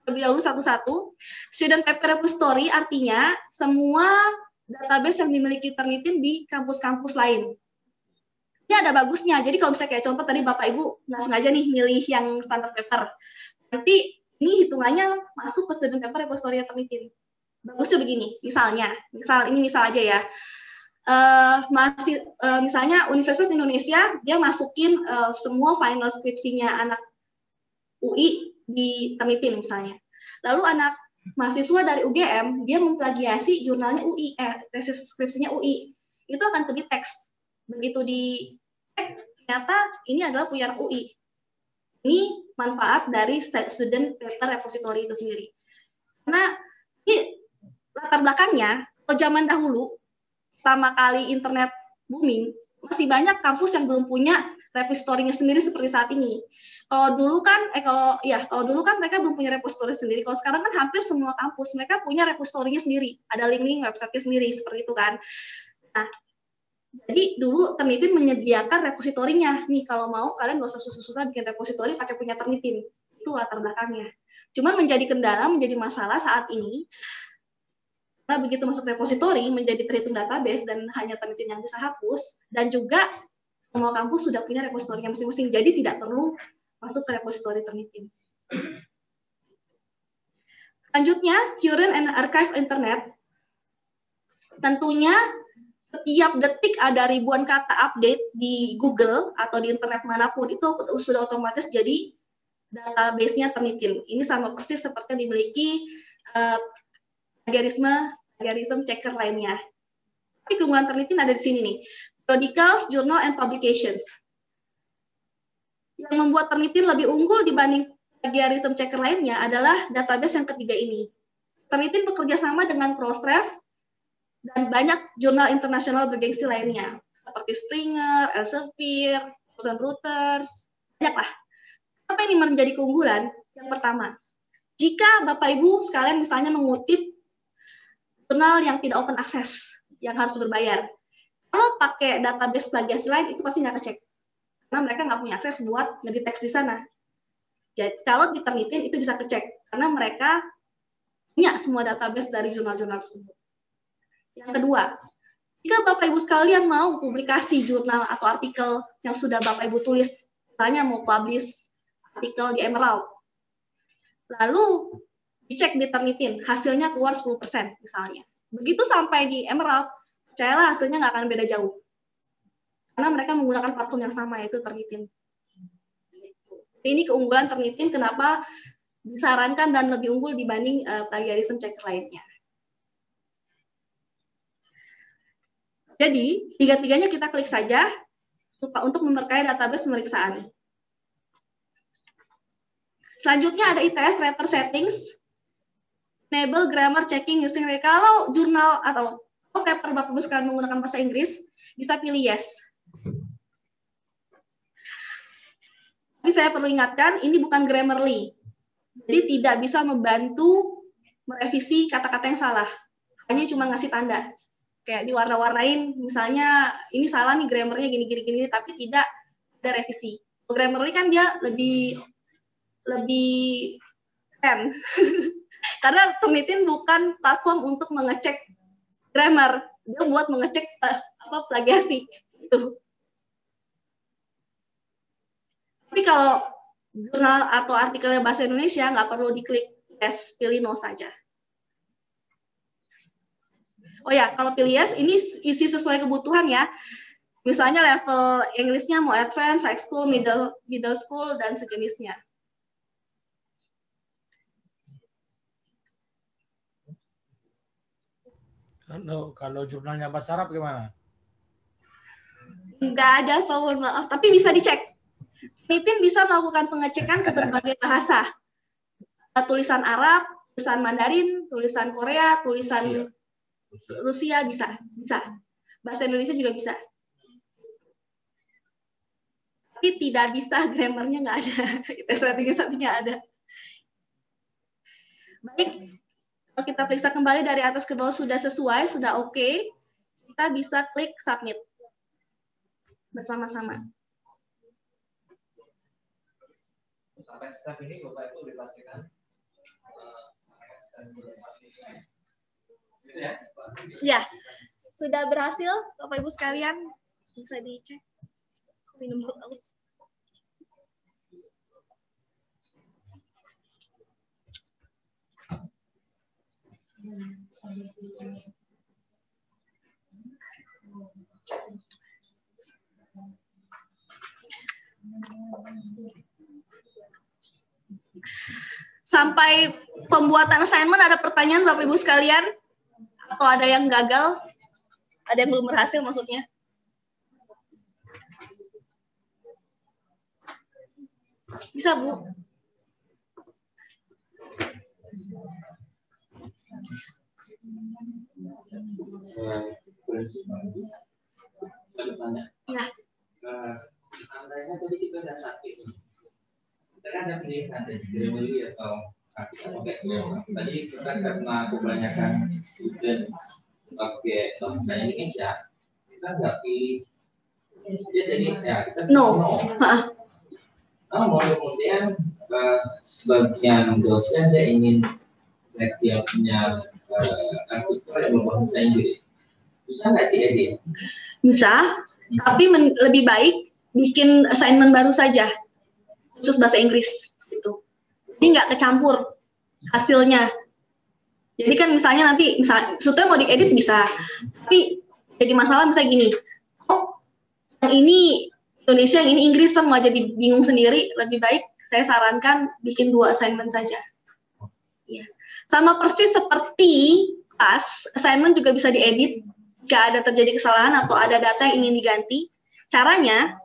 lebih dahulu satu-satu. Student Paper Repository artinya semua database yang dimiliki Turnitin di kampus-kampus lain. Ini ada bagusnya. Jadi kalau misalnya kayak contoh tadi Bapak Ibu nggak sengaja nih milih yang standard paper, nanti ini hitungannya masuk ke student paper repository Turnitin. Bagusnya begini, misal aja ya. Misalnya Universitas Indonesia dia masukin semua final skripsinya anak UI di Turnitin misalnya. Lalu anak mahasiswa dari UGM dia memplagiasi jurnalnya UI, tesis skripsinya UI, itu akan ke detect. Begitu di ternyata ini adalah punya UI. Ini manfaat dari student paper repository itu sendiri. Karena ini latar belakangnya, kalau zaman dahulu, pertama kali internet booming, masih banyak kampus yang belum punya repository-nya sendiri seperti saat ini. Kalau dulu kan mereka belum punya repository sendiri. Kalau sekarang kan hampir semua kampus mereka punya repository-nya sendiri, ada link-link website-nya sendiri seperti itu kan. Nah, jadi dulu Turnitin menyediakan repositorinya. Nih kalau mau kalian nggak usah susah-susah bikin repositori pakai punya Turnitin. Itu latar belakangnya. Cuman menjadi kendala, menjadi masalah saat ini. Karena begitu masuk repositori menjadi terhitung database dan hanya Turnitin yang bisa hapus. Dan juga semua kampus sudah punya repositorinya masing-masing. Jadi tidak perlu masuk ke repositori Turnitin. Selanjutnya, Current and Archive Internet. Tentunya setiap detik ada ribuan kata update di Google atau di internet manapun, itu sudah otomatis jadi database-nya Turnitin. Ini sama persis seperti yang dimiliki plagiarism checker lainnya. Tapi keunggulan Turnitin ada di sini nih. Periodicals, Journal, and Publications. Yang membuat Turnitin lebih unggul dibanding plagiarism checker lainnya adalah database yang ketiga ini. Turnitin bekerja sama dengan Crossref dan banyak jurnal internasional bergengsi lainnya, seperti Springer, Elsevier, Thomson Reuters, banyak lah. Apa ini menjadi keunggulan? Yang pertama, jika Bapak Ibu sekalian misalnya mengutip jurnal yang tidak open access, yang harus berbayar, kalau pakai database plagiasi lain itu pasti nggak kecek, karena mereka nggak punya akses buat ngedetect di sana. Jadi kalau di Turnitin itu bisa kecek, karena mereka punya semua database dari jurnal-jurnal tersebut. Yang kedua, jika Bapak Ibu sekalian mau publikasi jurnal atau artikel yang sudah Bapak Ibu tulis, misalnya mau publish artikel di Emerald, lalu dicek di Turnitin, hasilnya keluar 10% misalnya. Begitu sampai di Emerald, percayalah hasilnya nggak akan beda jauh. Karena mereka menggunakan platform yang sama, yaitu Turnitin. Ini keunggulan Turnitin, kenapa disarankan dan lebih unggul dibanding plagiarism checker lainnya. Jadi, tiga-tiganya kita klik saja untuk memperkaya database pemeriksaan. Selanjutnya ada ITS Writer Settings, Enable Grammar Checking Using. Kalau jurnal atau paper Bapak Ibu sekalian menggunakan bahasa Inggris, bisa pilih yes. Tapi saya perlu ingatkan, ini bukan Grammarly. Jadi tidak bisa membantu merevisi kata-kata yang salah. Hanya cuma ngasih tanda. Kayak diwarna-warnain, misalnya ini salah nih grammarnya gini-gini, tapi tidak ada revisi. Grammarly kan dia lebih keren. Karena Turnitin bukan platform untuk mengecek grammar, dia buat mengecek plagiasi. Gitu. Tapi kalau jurnal atau artikelnya bahasa Indonesia, nggak perlu diklik yes, pilih no saja. Oh ya, kalau pilih yes, ini isi sesuai kebutuhan ya. Misalnya level Inggrisnya mau advance, high school, middle school, dan sejenisnya. Kalau jurnalnya bahasa Arab gimana? Nggak ada forward maaf, tapi bisa dicek. Turnitin bisa melakukan pengecekan ke berbagai bahasa. Tulisan Arab, tulisan Mandarin, tulisan Korea, tulisan Rusia bisa. Bahasa Indonesia juga bisa. Tapi tidak bisa, grammarnya nggak ada. Tes ratingnya satunya ada. Baik, kalau kita periksa kembali dari atas ke bawah sudah sesuai, sudah oke, kita bisa klik submit bersama-sama. Sampai step ini Bapak Ibu dipastikan. Ya, sudah berhasil Bapak Ibu sekalian, bisa dicek. Minum dulu aus. Sampai pembuatan assignment ada pertanyaan Bapak Ibu sekalian? Atau ada yang gagal? Ada yang belum berhasil maksudnya? Bisa, Bu. Saya tanya. Ya. Andainya tadi kita ada sakit. Kita kan ada pilihan dari atau sakit atau background. Tadi kita karena kebanyakan student pakai bahasa Indonesia, kita nggak pilih. Jadi ya kita No. Namun kemudian sebagian dosen dia ingin dia punya artikel yang berbahasa Inggris. Bisa nggak diedit? Bisa, tapi lebih baik bikin assignment baru saja, khusus bahasa Inggris gitu. Jadi nggak kecampur hasilnya. Jadi kan misalnya nanti, sebetulnya mau diedit bisa, tapi jadi masalah misalnya gini, oh yang ini Indonesia, yang ini Inggris, kan mau jadi bingung sendiri. Lebih baik saya sarankan bikin 2 assignment saja. Ya. Sama persis seperti tas, assignment juga bisa diedit jika ada terjadi kesalahan atau ada data yang ingin diganti. Caranya,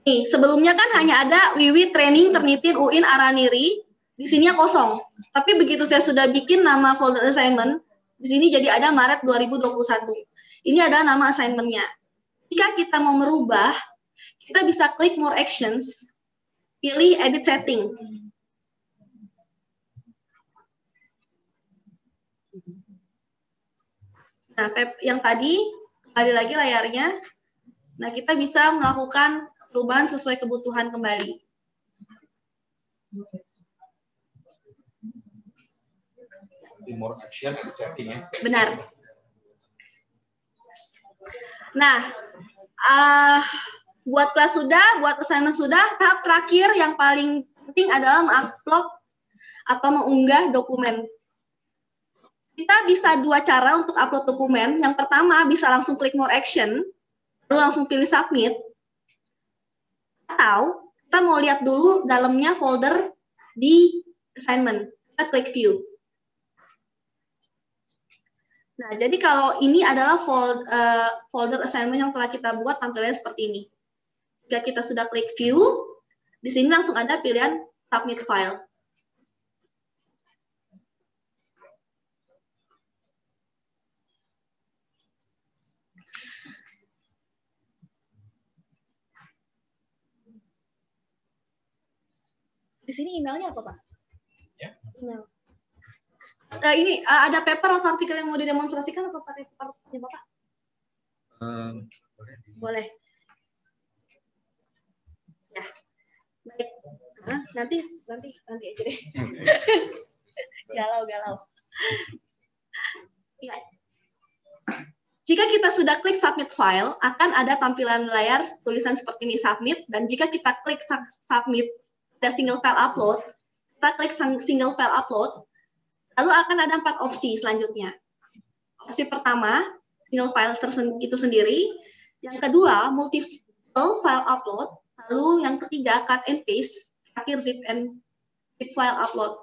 nih, sebelumnya kan hanya ada Wiwi Training Turnitin UIN Araniri, di sininya kosong. Tapi begitu saya sudah bikin nama folder assignment, di sini jadi ada Maret 2021. Ini adalah nama assignment-nya. Jika kita mau merubah, kita bisa klik More Actions, pilih Edit Setting. Nah, yang tadi, kembali lagi layarnya. Nah, kita bisa melakukan perubahan sesuai kebutuhan kembali. More action and setting ya. Benar. Nah, buat kelas sudah, buat assignment sudah, tahap terakhir yang paling penting adalah mengupload atau mengunggah dokumen. Kita bisa 2 cara untuk upload dokumen. Yang pertama, bisa langsung klik More Action, lalu langsung pilih Submit. Atau kita mau lihat dulu dalamnya folder di assignment. Kita klik View. Nah, jadi kalau ini adalah folder assignment yang telah kita buat, tampilannya seperti ini. Jika kita sudah klik View, di sini langsung ada pilihan Submit File. Di sini emailnya apa, Pak? Ya. Email. Ini ada paper atau artikel yang mau didemonstrasikan atau pakai papernya Bapak? Boleh. Ya. Baik. Nanti aja deh. Galau. Ya. Jika kita sudah klik Submit File, akan ada tampilan layar tulisan seperti ini, Submit. Dan jika kita klik Submit, ada Single File Upload, kita klik Single File Upload, lalu akan ada 4 opsi selanjutnya. Opsi pertama, single file itu sendiri. Yang kedua, multiple file upload. Lalu yang ketiga, cut and paste. Akhir zip file upload.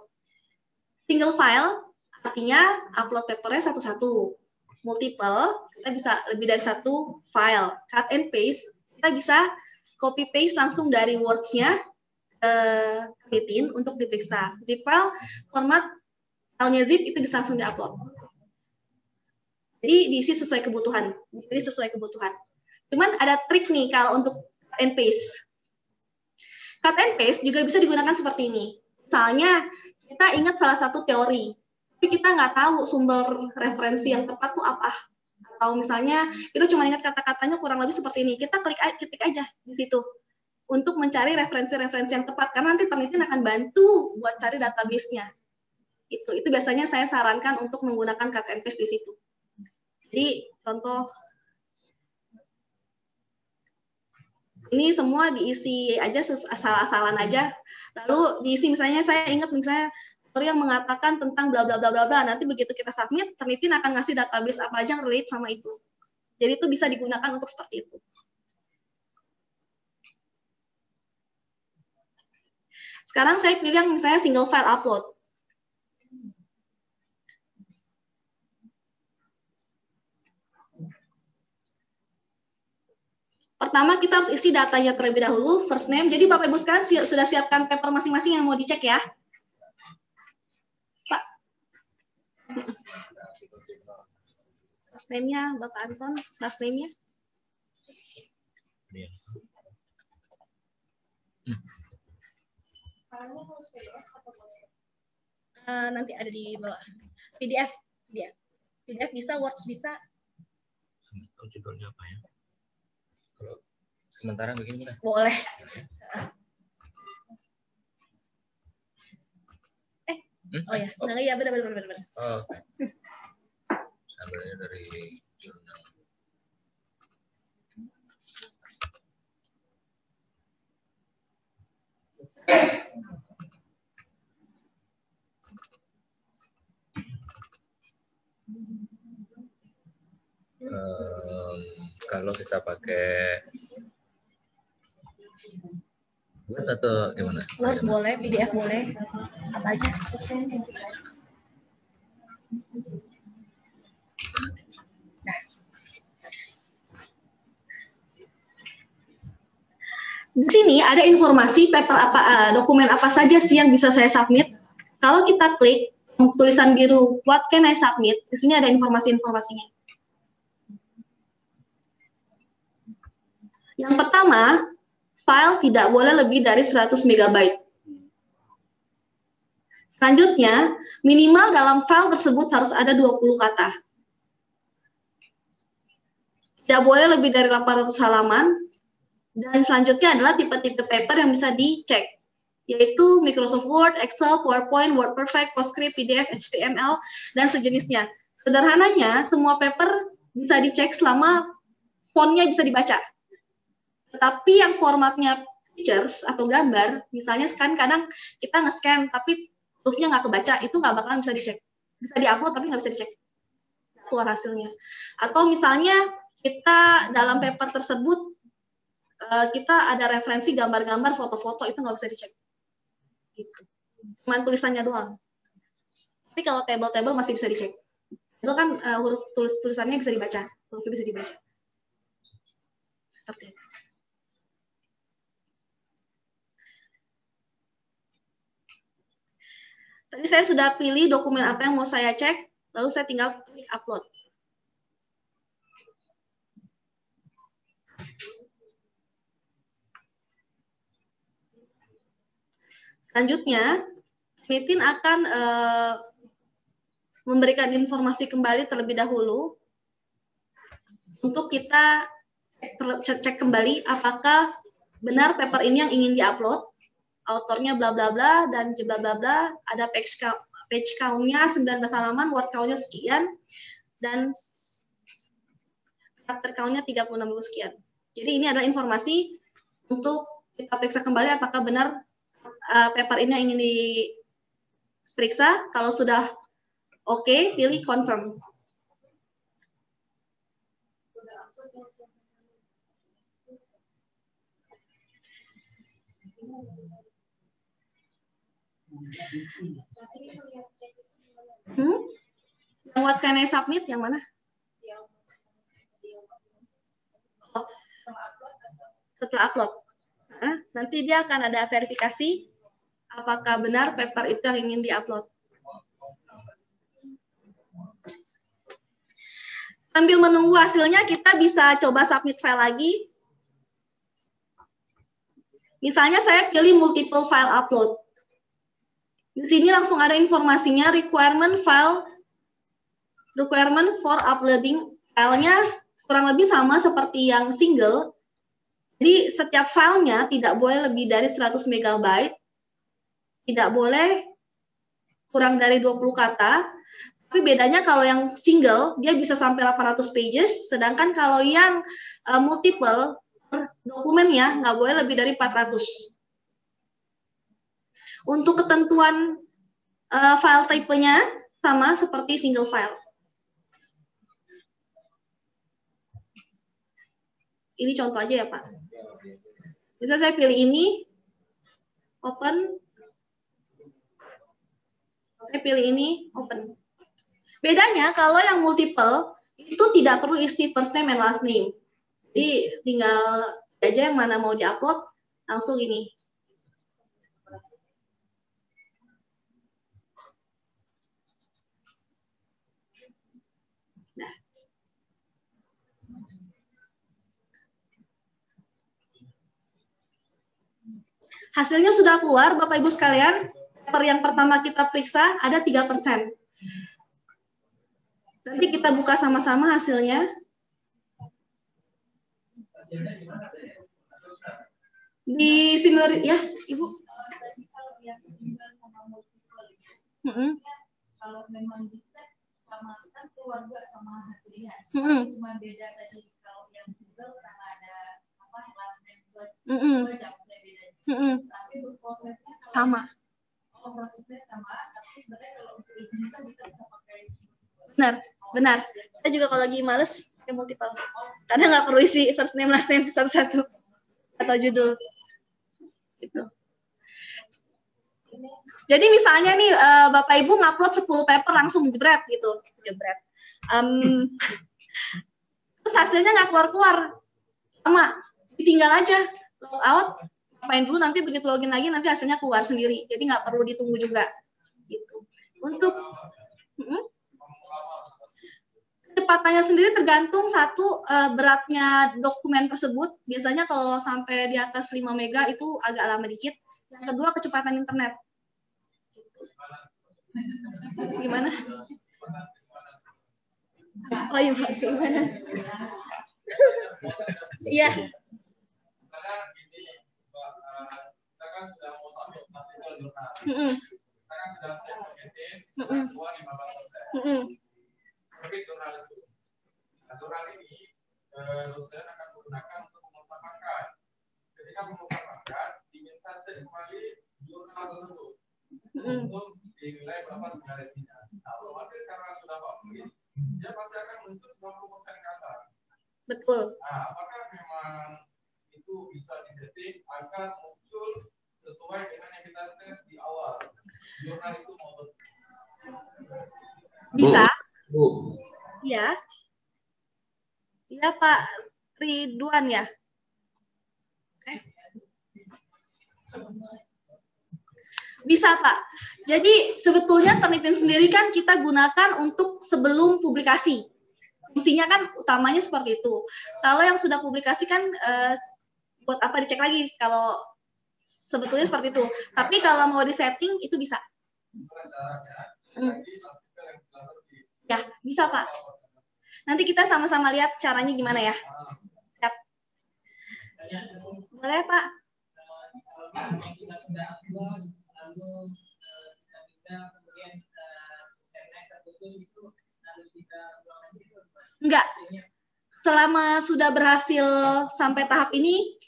Single file artinya upload papernya satu-satu. Multiple, kita bisa lebih dari 1 file. Cut and paste, kita bisa copy paste langsung dari Words-nya ke untuk diperiksa. Zip file, format filenya zip itu bisa langsung diupload. Jadi diisi sesuai kebutuhan. Cuman ada trik nih kalau untuk cut and paste. Cut and paste juga bisa digunakan seperti ini. Misalnya kita ingat salah satu teori, tapi kita nggak tahu sumber referensi yang tepat itu apa. Atau misalnya kita cuma ingat kata-katanya kurang lebih seperti ini. Kita ketik aja di situ untuk mencari referensi-referensi yang tepat. Karena nanti penelitian akan bantu buat cari database-nya. Itu biasanya saya sarankan untuk menggunakan cut and paste di situ. Jadi contoh ini semua diisi aja asal-asalan aja. Lalu diisi misalnya saya ingat misalnya teori yang mengatakan tentang bla bla bla bla bla. Nanti begitu kita submit, peneliti akan ngasih database apa aja yang relate sama itu. Jadi itu bisa digunakan untuk seperti itu. Sekarang saya pilih yang misalnya single file upload. Pertama kita harus isi datanya terlebih dahulu, first name. Jadi Bapak Ibu sekalian sudah siapkan paper masing-masing yang mau dicek ya. Pak. First name-nya Bapak Anton, last name-nya. Nanti ada di bawah. PDF bisa, Words bisa. Judulnya apa ya? Kalau sementara begini kan? Boleh. Oh ya, nah iya benar. Oh, oke. Sambilnya dari jurnal. Kalau kita pakai Word atau gimana? Word boleh, PDF boleh, apa aja. Nah. Di sini ada informasi paper apa, dokumen apa saja sih yang bisa saya submit. Kalau kita klik tulisan biru, what can I submit? Di sini ada informasi-informasinya. Yang pertama, file tidak boleh lebih dari 100 MB. Selanjutnya, minimal dalam file tersebut harus ada 20 kata. Tidak boleh lebih dari 800 halaman. Dan selanjutnya adalah tipe-tipe paper yang bisa dicek, yaitu Microsoft Word, Excel, PowerPoint, WordPerfect, PostScript, PDF, HTML, dan sejenisnya. Sederhananya, semua paper bisa dicek selama fontnya bisa dibaca. Tetapi yang formatnya pictures atau gambar, misalnya kan kadang kita nge-scan tapi proofnya nggak kebaca, itu nggak bakalan bisa dicek. Bisa di-upload tapi nggak bisa dicek keluar hasilnya. Atau misalnya kita dalam paper tersebut kita ada referensi gambar-gambar, foto-foto, itu nggak bisa dicek. Gitu. Cuman tulisannya doang. Tapi kalau table-table masih bisa dicek. Itu kan huruf tulisannya bisa dibaca, hurufnya bisa dibaca. Oke. Tadi saya sudah pilih dokumen apa yang mau saya cek, lalu saya tinggal klik upload. Selanjutnya, Nitin akan memberikan informasi kembali terlebih dahulu untuk kita cek kembali apakah benar paper ini yang ingin diupload. Autornya bla bla bla dan bla bla bla, ada page count-nya 19 halaman, word count-nya sekian, dan karakter count-nya 36 sekian. Jadi ini adalah informasi untuk kita periksa kembali apakah benar paper ini yang ingin diperiksa. Kalau sudah oke, pilih confirm. Yang what can I submit yang mana? Oh, setelah upload. Nanti dia akan ada verifikasi apakah benar paper itu yang ingin diupload. Sambil menunggu hasilnya, kita bisa coba submit file lagi. Misalnya saya pilih multiple file upload. Di sini langsung ada informasinya, requirement for uploading. Filenya kurang lebih sama seperti yang single. Jadi setiap filenya tidak boleh lebih dari 100 MB, tidak boleh kurang dari 20 kata. Tapi bedanya kalau yang single, dia bisa sampai 800 pages, sedangkan kalau yang multiple, dokumennya nggak boleh lebih dari 400. Untuk ketentuan file tipenya sama seperti single file. Ini contoh aja ya Pak. Bisa saya pilih ini, open. Saya pilih ini, open. Bedanya kalau yang multiple, itu tidak perlu isi first name and last name. Jadi tinggal aja yang mana mau diupload, langsung ini. Nah. Hasilnya sudah keluar, Bapak Ibu sekalian. Paper yang pertama kita periksa ada 3%. Nanti kita buka sama-sama hasilnya. Di similar ya, Ibu. Kalau memang dicek sama kan keluarga sama hasilnya, cuma beda tadi kalau yang single karena ada apa last name dua jam beda. Tapi untuk prosesnya Sama. prosesnya sama, tapi sebenarnya kalau untuk ini kita bisa pakai. Benar. Kita juga kalau lagi males pakai multiple. Karena nggak perlu isi first name, last name satu-satu atau judul. Gitu. Jadi misalnya nih Bapak Ibu ngupload 10 paper langsung jebret gitu, jebret. Terus hasilnya nggak keluar-keluar, sama ditinggal aja, log out, ngapain dulu nanti begitu login lagi nanti hasilnya keluar sendiri. Jadi nggak perlu ditunggu juga. Gitu. Untuk kecepatannya sendiri tergantung satu beratnya dokumen tersebut. Biasanya kalau sampai di atas 5 mega itu agak lama dikit. Yang kedua kecepatan internet. Gimana? Oh iya, gimana? Iya. Tapi jurnal ini dosen akan menggunakan untuk memutarbakan. Ketika memutarbakan, diminta cek kembali jurnal tersebut untuk dinilai berapa sebenarnya. Nah, otomatis karena sudah publish, dia pasti akan muncul 90% ke atas. Betul. Nah, apakah memang itu bisa disetting agar muncul sesuai dengan yang kita tes di awal? Jurnal itu mau bisa. Bu. Iya. Iya Pak Ridwan ya. Bisa Pak. Jadi sebetulnya Turnitin sendiri kan kita gunakan untuk sebelum publikasi. Fungsinya kan utamanya seperti itu. Kalau yang sudah publikasi kan buat apa dicek lagi kalau sebetulnya seperti itu. Tapi kalau mau disetting itu bisa. Ya, bisa Pak. Nanti kita sama-sama lihat caranya gimana ya. Siap. Boleh Pak. Enggak. Selama sudah berhasil sampai tahap ini,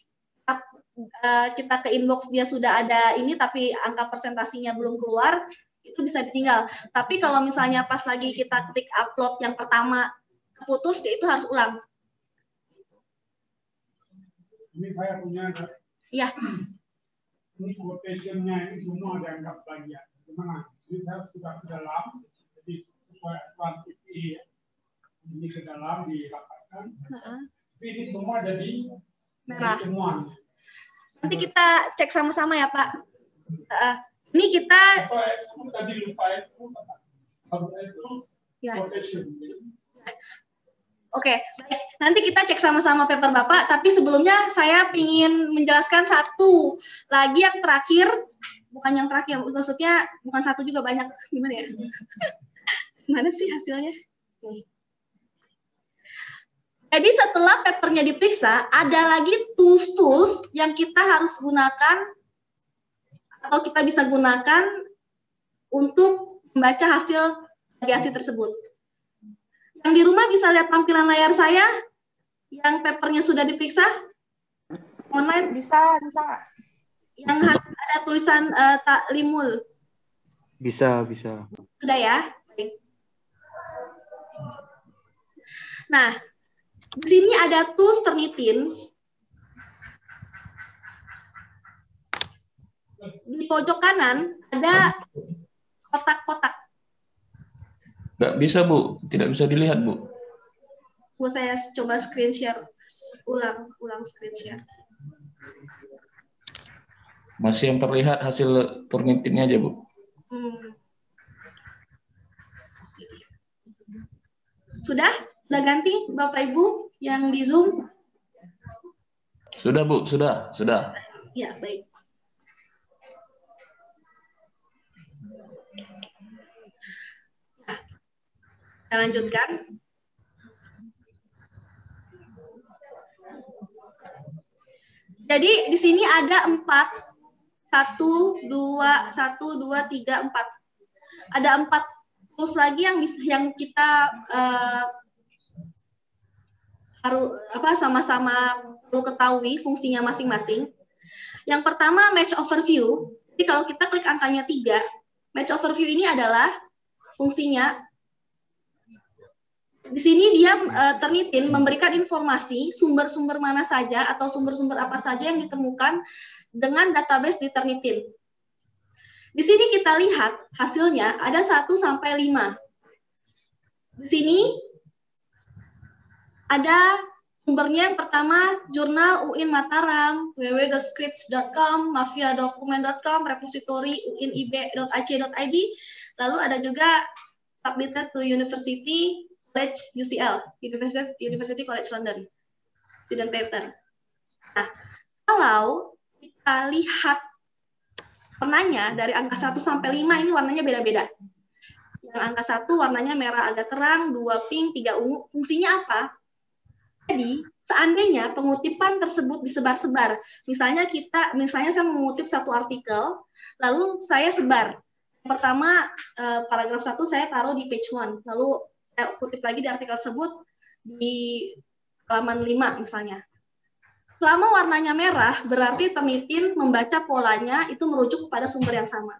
kita ke inbox dia sudah ada ini, tapi angka presentasinya belum keluar, itu bisa ditinggal. Tapi kalau misalnya pas lagi kita ketik upload yang pertama putus, ya itu harus ulang. Ini saya punya. Iya. Ini quotation-nya ini semua dianggap plagiat. Gimana? Ini saya sudah ke dalam, jadi sesuai kuantiti ini ke dalam dirapatkan. Tapi ini semua jadi merah. Temuan. Nanti kita cek sama-sama ya Pak. Ini kita tadi lupa itu ya. Oke, baik. Nanti kita cek sama-sama paper Bapak, tapi sebelumnya saya ingin menjelaskan satu lagi yang terakhir, bukan yang terakhir, maksudnya bukan satu juga banyak. Gimana ya? Gimana sih hasilnya? Jadi setelah papernya diperiksa, ada lagi tools-tools yang kita harus gunakan atau kita bisa gunakan untuk membaca hasil plagiasi tersebut. Yang di rumah bisa lihat tampilan layar saya yang papernya sudah diperiksa online. Bisa. Yang ada tulisan taklimul. Bisa. Sudah ya? Baik. Nah, di sini ada tools Turnitin. Di pojok kanan ada kotak-kotak. Nggak bisa, Bu. Tidak bisa dilihat, Bu. Saya coba screen share. ulang screen share. Masih yang terlihat hasil Turnitinnya aja, Bu. Sudah ganti Bapak Ibu yang di Zoom? Sudah, Bu, sudah. Ya, baik. Nah, kita lanjutkan. Jadi di sini ada 4. 1, 2, 3, 4. Ada 4 tools lagi yang kita harus sama-sama perlu ketahui fungsinya masing-masing. Yang pertama match overview. Jadi kalau kita klik angkanya 3, match overview ini adalah fungsinya di sini dia Turnitin memberikan informasi sumber-sumber mana saja atau sumber-sumber apa saja yang ditemukan dengan database di Turnitin. Di sini kita lihat hasilnya ada 1 sampai 5. Di sini ada sumbernya yang pertama jurnal UIN Mataram, www.scripts.com, mafiadokumen.com, repository uinib.ac.id, lalu ada juga submitted to University College UCL, University College London, student paper. Nah, kalau kita lihat warnanya dari angka 1 sampai 5 ini warnanya beda-beda. Yang angka 1 warnanya merah agak terang, 2 pink, 3 ungu. Fungsinya apa? Jadi, seandainya pengutipan tersebut disebar-sebar, misalnya saya mengutip satu artikel, lalu saya sebar. Pertama, paragraf 1 saya taruh di page 1, lalu saya kutip lagi di artikel tersebut di halaman 5 misalnya. Selama warnanya merah, berarti Turnitin membaca polanya itu merujuk kepada sumber yang sama.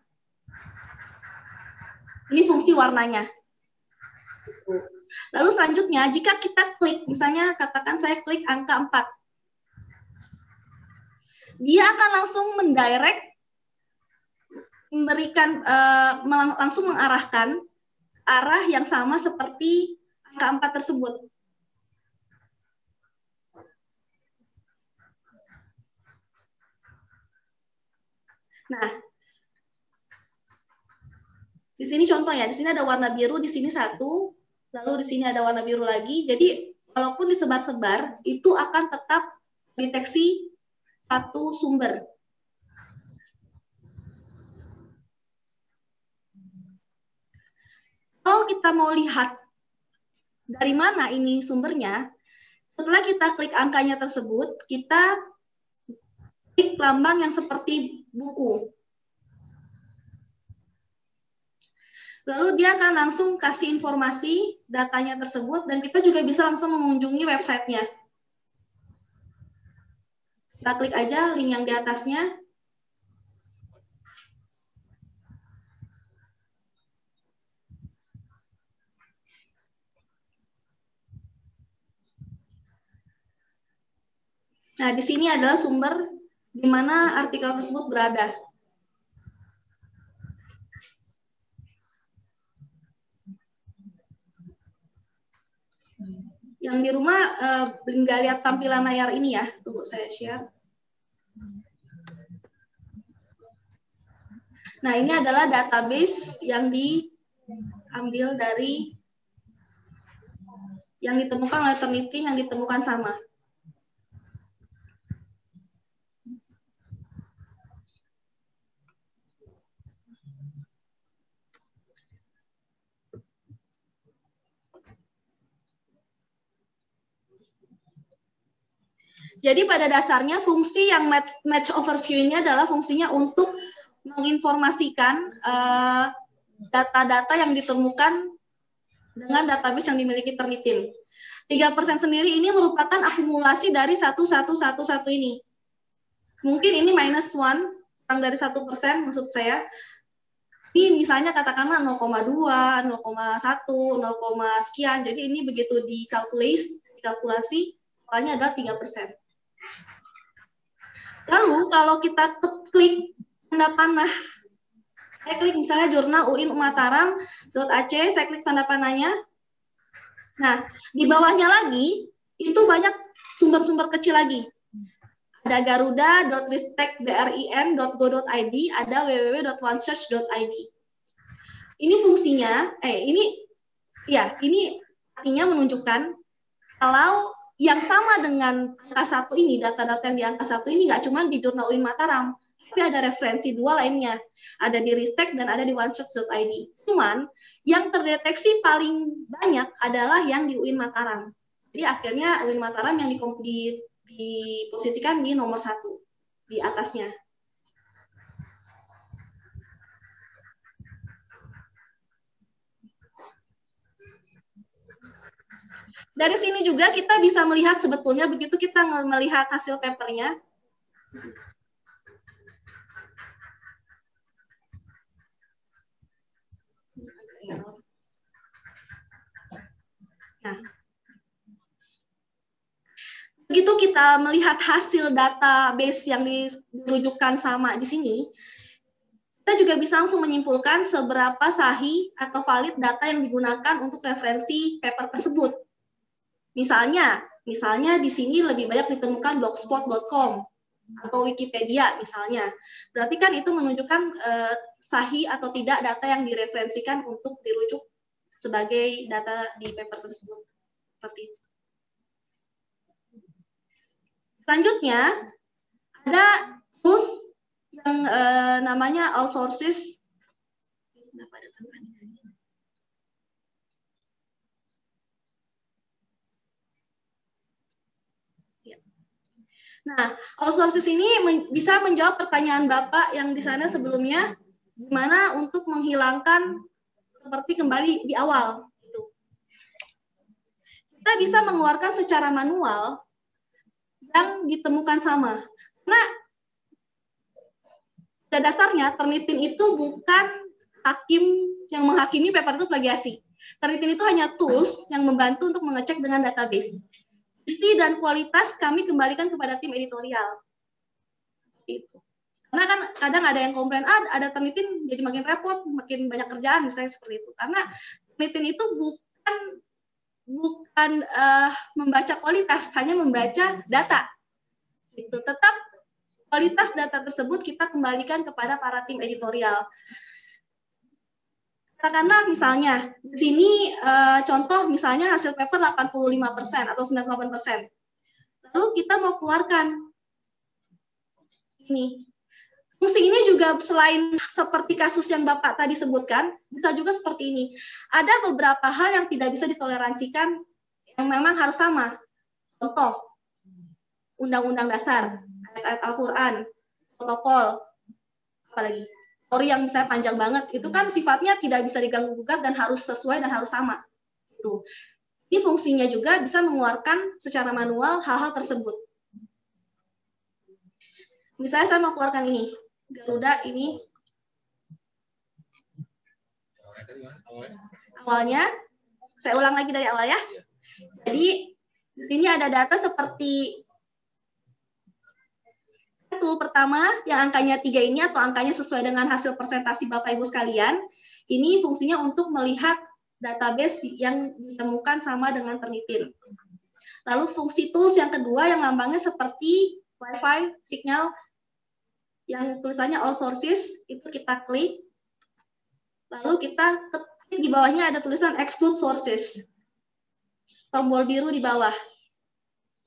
Ini fungsi warnanya. Lalu selanjutnya, jika kita klik, misalnya katakan saya klik angka 4, dia akan langsung mendirect, langsung mengarahkan arah yang sama seperti angka 4 tersebut. Nah, di sini contoh ya, di sini ada warna biru, di sini 1, lalu di sini ada warna biru lagi. Jadi, walaupun disebar-sebar, itu akan tetap deteksi satu sumber. Kalau kita mau lihat dari mana ini sumbernya, setelah kita klik angkanya tersebut, kita klik lambang yang seperti buku. Lalu dia akan langsung kasih informasi datanya tersebut, dan kita juga bisa langsung mengunjungi websitenya. Kita klik aja link yang di atasnya. Nah, di sini adalah sumber di mana artikel tersebut berada. Yang di rumah nggak lihat tampilan layar ini ya, tunggu saya share. Nah, ini adalah database yang diambil dari yang ditemukan oleh Turnitin, yang ditemukan sama. Jadi pada dasarnya fungsi yang match overview ini adalah fungsinya untuk menginformasikan data-data yang ditemukan dengan database yang dimiliki Turnitin. 3% sendiri ini merupakan akumulasi dari 1111 ini. Mungkin ini -1, kurang dari 1% maksud saya. Ini misalnya katakanlah 0,2, 0,1, 0, sekian. Jadi ini begitu dikalkulasi, totalnya adalah 3%. Lalu kalau kita klik tanda panah, saya klik misalnya jurnal UIN Mataram.ac, saya klik tanda panahnya. Nah, di bawahnya lagi itu banyak sumber-sumber kecil lagi. Ada garuda.ristekbrin.go.id, ada www.onesearch.id. Ini fungsinya, ini artinya menunjukkan kalau yang sama dengan angka 1 ini, data-data yang di angka 1 ini nggak cuma di Jurnal UIN Mataram, tapi ada referensi 2 lainnya, ada di Ristek dan ada di onesearch.id. Cuman yang terdeteksi paling banyak adalah yang di UIN Mataram. Jadi akhirnya UIN Mataram yang diposisikan di nomor 1 di atasnya. Dari sini juga kita bisa melihat sebetulnya begitu kita melihat hasil papernya. Nah, begitu kita melihat hasil database yang dirujukkan sama di sini, kita juga bisa langsung menyimpulkan seberapa sahih atau valid data yang digunakan untuk referensi paper tersebut. Misalnya di sini lebih banyak ditemukan blogspot.com atau Wikipedia misalnya. Berarti kan itu menunjukkan sahih atau tidak data yang direferensikan untuk dirujuk sebagai data di paper tersebut. Seperti itu. Selanjutnya, ada tools yang namanya all sources. Nah, all sources ini bisa menjawab pertanyaan Bapak yang di sana sebelumnya, gimana untuk menghilangkan seperti kembali di awal. Kita bisa mengeluarkan secara manual yang ditemukan sama. Karena pada dasarnya Turnitin itu bukan hakim yang menghakimi paper itu plagiasi. Turnitin itu hanya tools yang membantu untuk mengecek dengan database. Isi dan kualitas kami kembalikan kepada tim editorial. Itu. Karena kan kadang ada yang komplain, ada Turnitin jadi makin repot, makin banyak kerjaan, misalnya seperti itu. Karena Turnitin itu bukan membaca kualitas, hanya membaca data. Itu tetap kualitas data tersebut kita kembalikan kepada para tim editorial. Katakanlah misalnya di sini contoh misalnya hasil paper 85% atau 98%. Lalu kita mau keluarkan ini. Fungsi ini juga selain seperti kasus yang Bapak tadi sebutkan, bisa juga seperti ini. Ada beberapa hal yang tidak bisa ditoleransikan yang memang harus sama. Contoh, Undang-Undang Dasar, ayat-ayat Al-Quran, protokol, apalagi, teori yang misalnya panjang banget, itu kan sifatnya tidak bisa diganggu-gugat dan harus sesuai dan harus sama. Ini fungsinya juga bisa mengeluarkan secara manual hal-hal tersebut. Misalnya saya mau keluarkan ini. Garuda ini awalnya, saya ulang lagi dari awal ya. Jadi di sini ada data seperti tool pertama yang angkanya 3 ini atau angkanya sesuai dengan hasil presentasi Bapak Ibu sekalian. Ini fungsinya untuk melihat database yang ditemukan sama dengan Turnitin. Lalu fungsi tools yang kedua yang lambangnya seperti Wi-Fi, signal, yang tulisannya all sources, itu kita klik, lalu kita ketik di bawahnya ada tulisan exclude sources, tombol biru di bawah,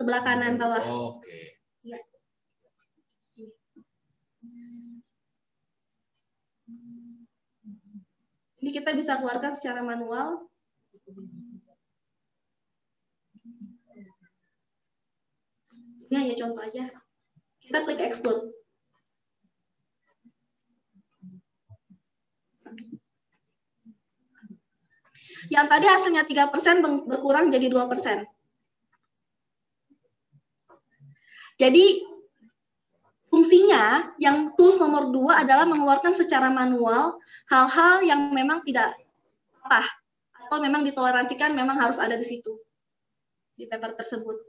sebelah kanan bawah. Oke. Ya. Ini kita bisa keluarkan secara manual. Ini hanya contoh aja. Kita klik exclude. Yang tadi hasilnya 3% berkurang jadi 2%. Jadi fungsinya yang tools nomor 2 adalah mengeluarkan secara manual hal-hal yang memang tidak apa atau memang ditoleransikan memang harus ada di situ di paper tersebut.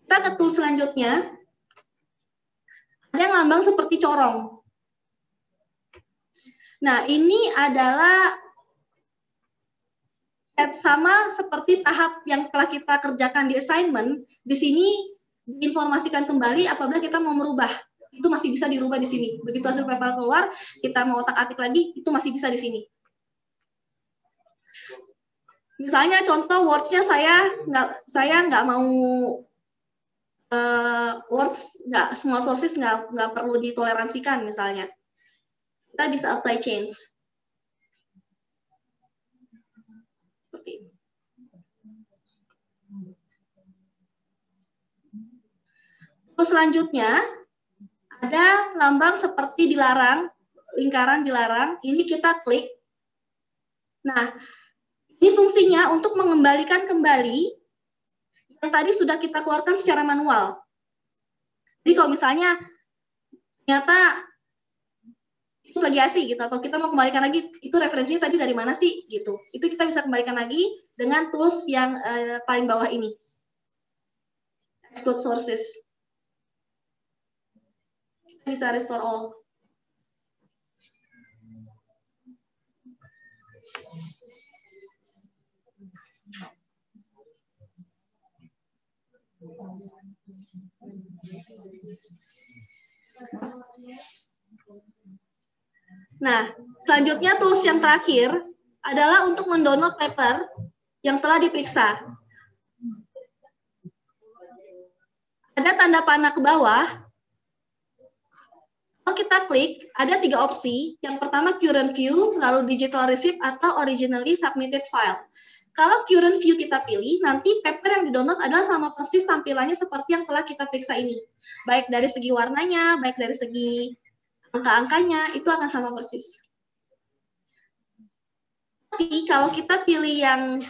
Kita ke tools selanjutnya. Ada yang lambang seperti corong. Nah, ini adalah Sama seperti tahap yang telah kita kerjakan di assignment, di sini diinformasikan kembali apabila kita mau merubah. Itu masih bisa dirubah di sini. Begitu hasil paper keluar, kita mau otak-atik lagi, itu masih bisa di sini. Misalnya contoh words-nya saya nggak mau words, nggak semua sources nggak perlu ditoleransikan misalnya. Kita bisa apply change. Terus selanjutnya ada lambang seperti dilarang, lingkaran dilarang. Ini kita klik. Nah, ini fungsinya untuk mengembalikan kembali yang tadi sudah kita keluarkan secara manual. Jadi kalau misalnya ternyata itu plagiasi gitu, atau kita mau kembalikan lagi itu referensinya tadi dari mana sih gitu. Itu kita bisa kembalikan lagi dengan tools yang paling bawah ini. Exclude sources. Bisa restore all. Nah, selanjutnya tools yang terakhir adalah untuk mendownload paper yang telah diperiksa. Ada tanda panah ke bawah. Kalau kita klik, ada 3 opsi. Yang pertama current view, lalu digital receipt, atau originally submitted file. Kalau current view kita pilih, nanti paper yang di-download adalah sama persis tampilannya seperti yang telah kita periksa ini. Baik dari segi warnanya, baik dari segi angka-angkanya, itu akan sama persis. Tapi kalau kita pilih yang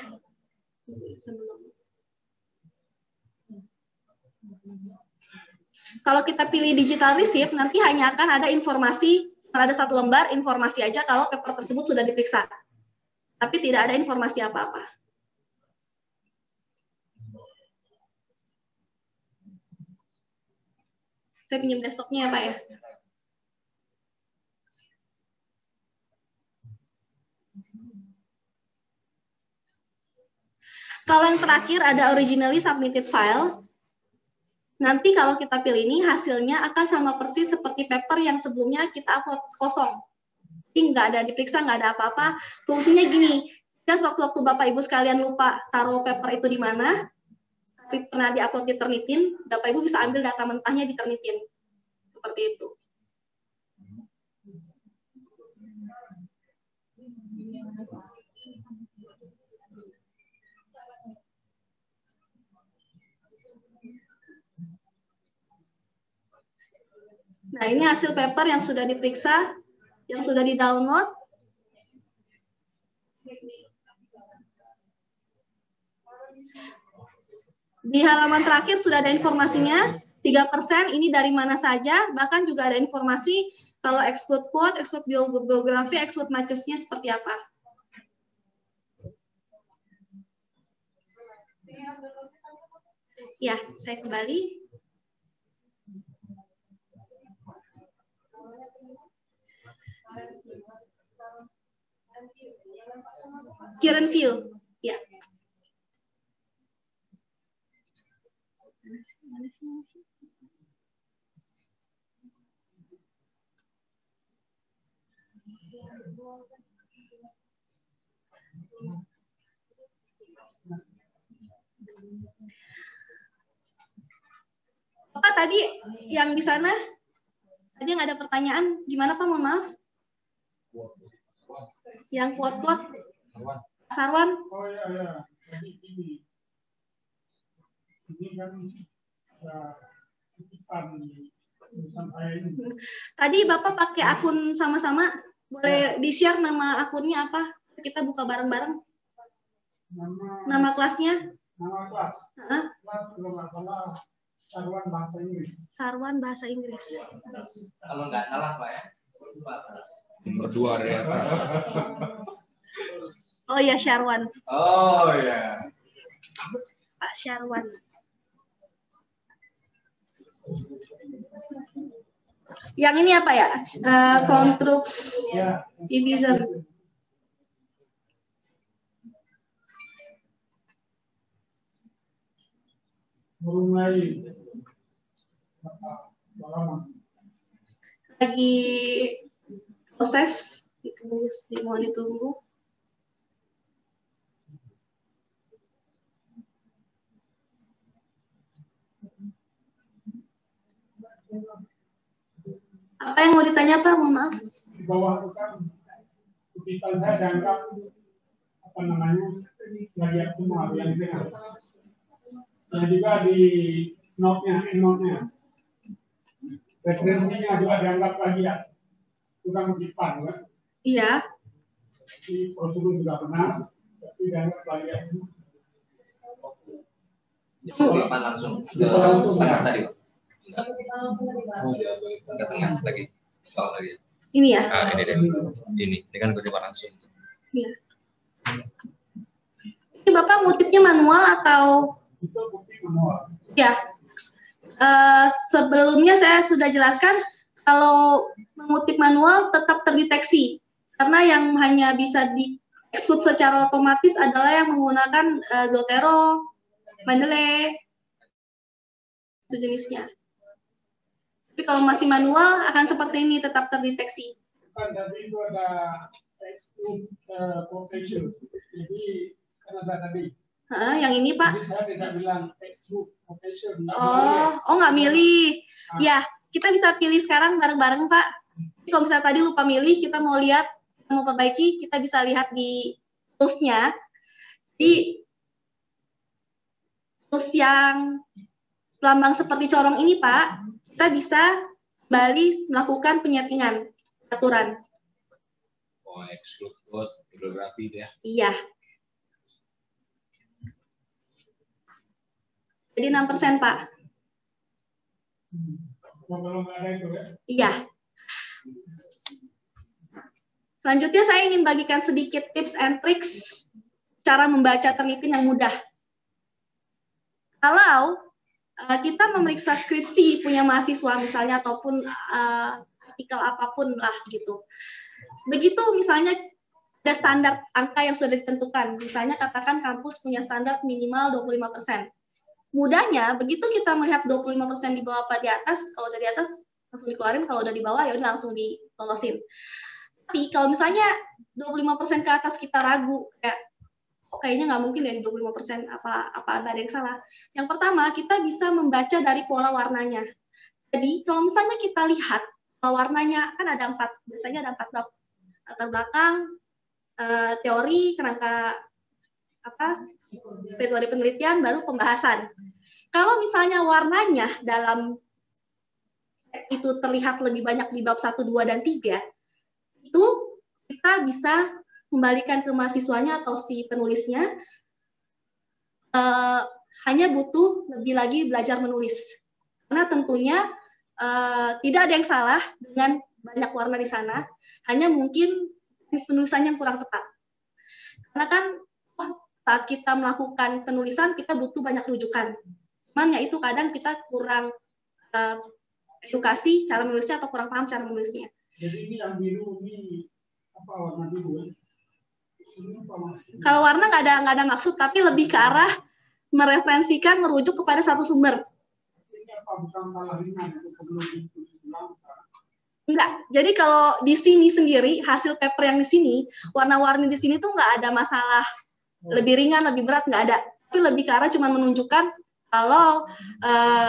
digital receipt, nanti hanya akan ada informasi, ada 1 lembar informasi aja kalau paper tersebut sudah diperiksa. Tapi tidak ada informasi apa-apa. Saya pinjam desktopnya ya, Pak ya. Kalau yang terakhir ada originally submitted file. Nanti kalau kita pilih ini, hasilnya akan sama persis seperti paper yang sebelumnya kita upload kosong. Jadi nggak ada diperiksa, nggak ada apa-apa. Fungsinya gini, ya sewaktu-waktu Bapak Ibu sekalian lupa taruh paper itu di mana, tapi pernah diupload di Turnitin, Bapak Ibu bisa ambil data mentahnya di Turnitin. Seperti itu. Nah, ini hasil paper yang sudah diperiksa, yang sudah di-download. Di halaman terakhir sudah ada informasinya, 3% ini dari mana saja, bahkan juga ada informasi kalau exclude quote, exclude biografi, exclude matches-nya seperti apa. Ya, saya kembali. Current view, ya. Bapak tadi yang di sana, tadi yang ada pertanyaan, gimana Pak? Mohon maaf. Yang quote-quote, Sarwan. Oh iya. Ini kan titipan tulisan saya ini. Tadi Bapak pakai akun sama-sama, boleh di-share nama akunnya apa? Kita buka bareng-bareng. Nama kelasnya? Nama kelas. Kelas kalau nggak salah Sarwan Bahasa Inggris. Sarwan Bahasa Inggris. Kalau nggak salah Pak ya. Nomor 2 dari atas. Oh ya, Syarwan. Oh ya. Pak Syarwan. Yang ini apa ya? Constructs division. mulai lagi proses, mohon ditunggu. Apa yang mau ditanya Pak? Mohon maaf. Di bawah itu kan kutipan saya dianggap apa namanya plagiat semua yang tengah. Dan juga di note-nya, referensinya juga dianggap plagiat. Itu kan kutipan kan? Iya. Di prosedur juga benar, tapi dianggap plagiat semua. Jawaban langsung ke setengah tadi. Ke tengah lagi. Bawah lagi. Ini ya? Ah, ini deh. Ini kan kutipan langsung. Iya. Ini Bapak ngutipnya manual atau? Itu kutip manual. Ya. Sebelumnya saya sudah jelaskan kalau mengutip manual tetap terdeteksi. Karena yang hanya bisa di-execute secara otomatis adalah yang menggunakan Zotero, Mendeley, sejenisnya. Tapi kalau masih manual akan seperti ini, tetap terdeteksi. Kan tadi itu ada textbook profession. Jadi kan ada tadi. Yang ini Pak? Jadi saya tidak bilang textbook profession. Nggak milih. Ya, kita bisa pilih sekarang bareng-bareng Pak. Kalau misalnya tadi lupa milih, kita mau lihat, kita mau perbaiki, kita bisa lihat di tools-nya. Di tools yang lambang seperti corong ini Pak, kita bisa kembali melakukan penyetingan aturan. Oh, exclude code, bibliografi itu ya? Iya. Jadi 6% Pak. Kalau nggak ada itu ya? Iya. Selanjutnya saya ingin bagikan sedikit tips and tricks cara membaca terlipin yang mudah. Kalau kita memeriksa skripsi punya mahasiswa misalnya ataupun artikel apapun lah gitu. Begitu misalnya ada standar angka yang sudah ditentukan, misalnya katakan kampus punya standar minimal 25%. Mudahnya begitu kita melihat 25% di bawah apa di atas, kalau udah di atas langsung dikeluarin, kalau udah di bawah ya udah langsung dilolosin. Tapi kalau misalnya 25% ke atas kita ragu, kayak kayaknya nggak mungkin ya 25% apa ada yang salah. Yang pertama, kita bisa membaca dari pola warnanya. Jadi kalau misalnya kita lihat pola warnanya kan ada 4, biasanya ada 4 bab. Latar belakang, teori, kerangka metode penelitian, baru pembahasan. Kalau misalnya warnanya dalam itu terlihat lebih banyak di bab 1, 2, dan 3, itu kita bisa kembalikan ke mahasiswanya atau si penulisnya, hanya butuh lebih lagi belajar menulis. Karena tentunya tidak ada yang salah dengan banyak warna di sana, hanya mungkin penulisannya kurang tepat. Karena kan saat kita melakukan penulisan, kita butuh banyak rujukan. Cuman ya itu kadang kita kurang edukasi cara menulisnya atau kurang paham cara menulisnya. Jadi ini yang biru ini apa warna biru? Kalau warna nggak ada maksud, tapi lebih ke arah mereferensikan, merujuk kepada satu sumber. Ini apa bukan salah ringan itu perlu ditulis ulang? Enggak. Jadi kalau di sini sendiri hasil paper yang di sini warna-warni di sini tuh nggak ada masalah lebih ringan, lebih berat, nggak ada. Tapi lebih ke arah cuma menunjukkan kalau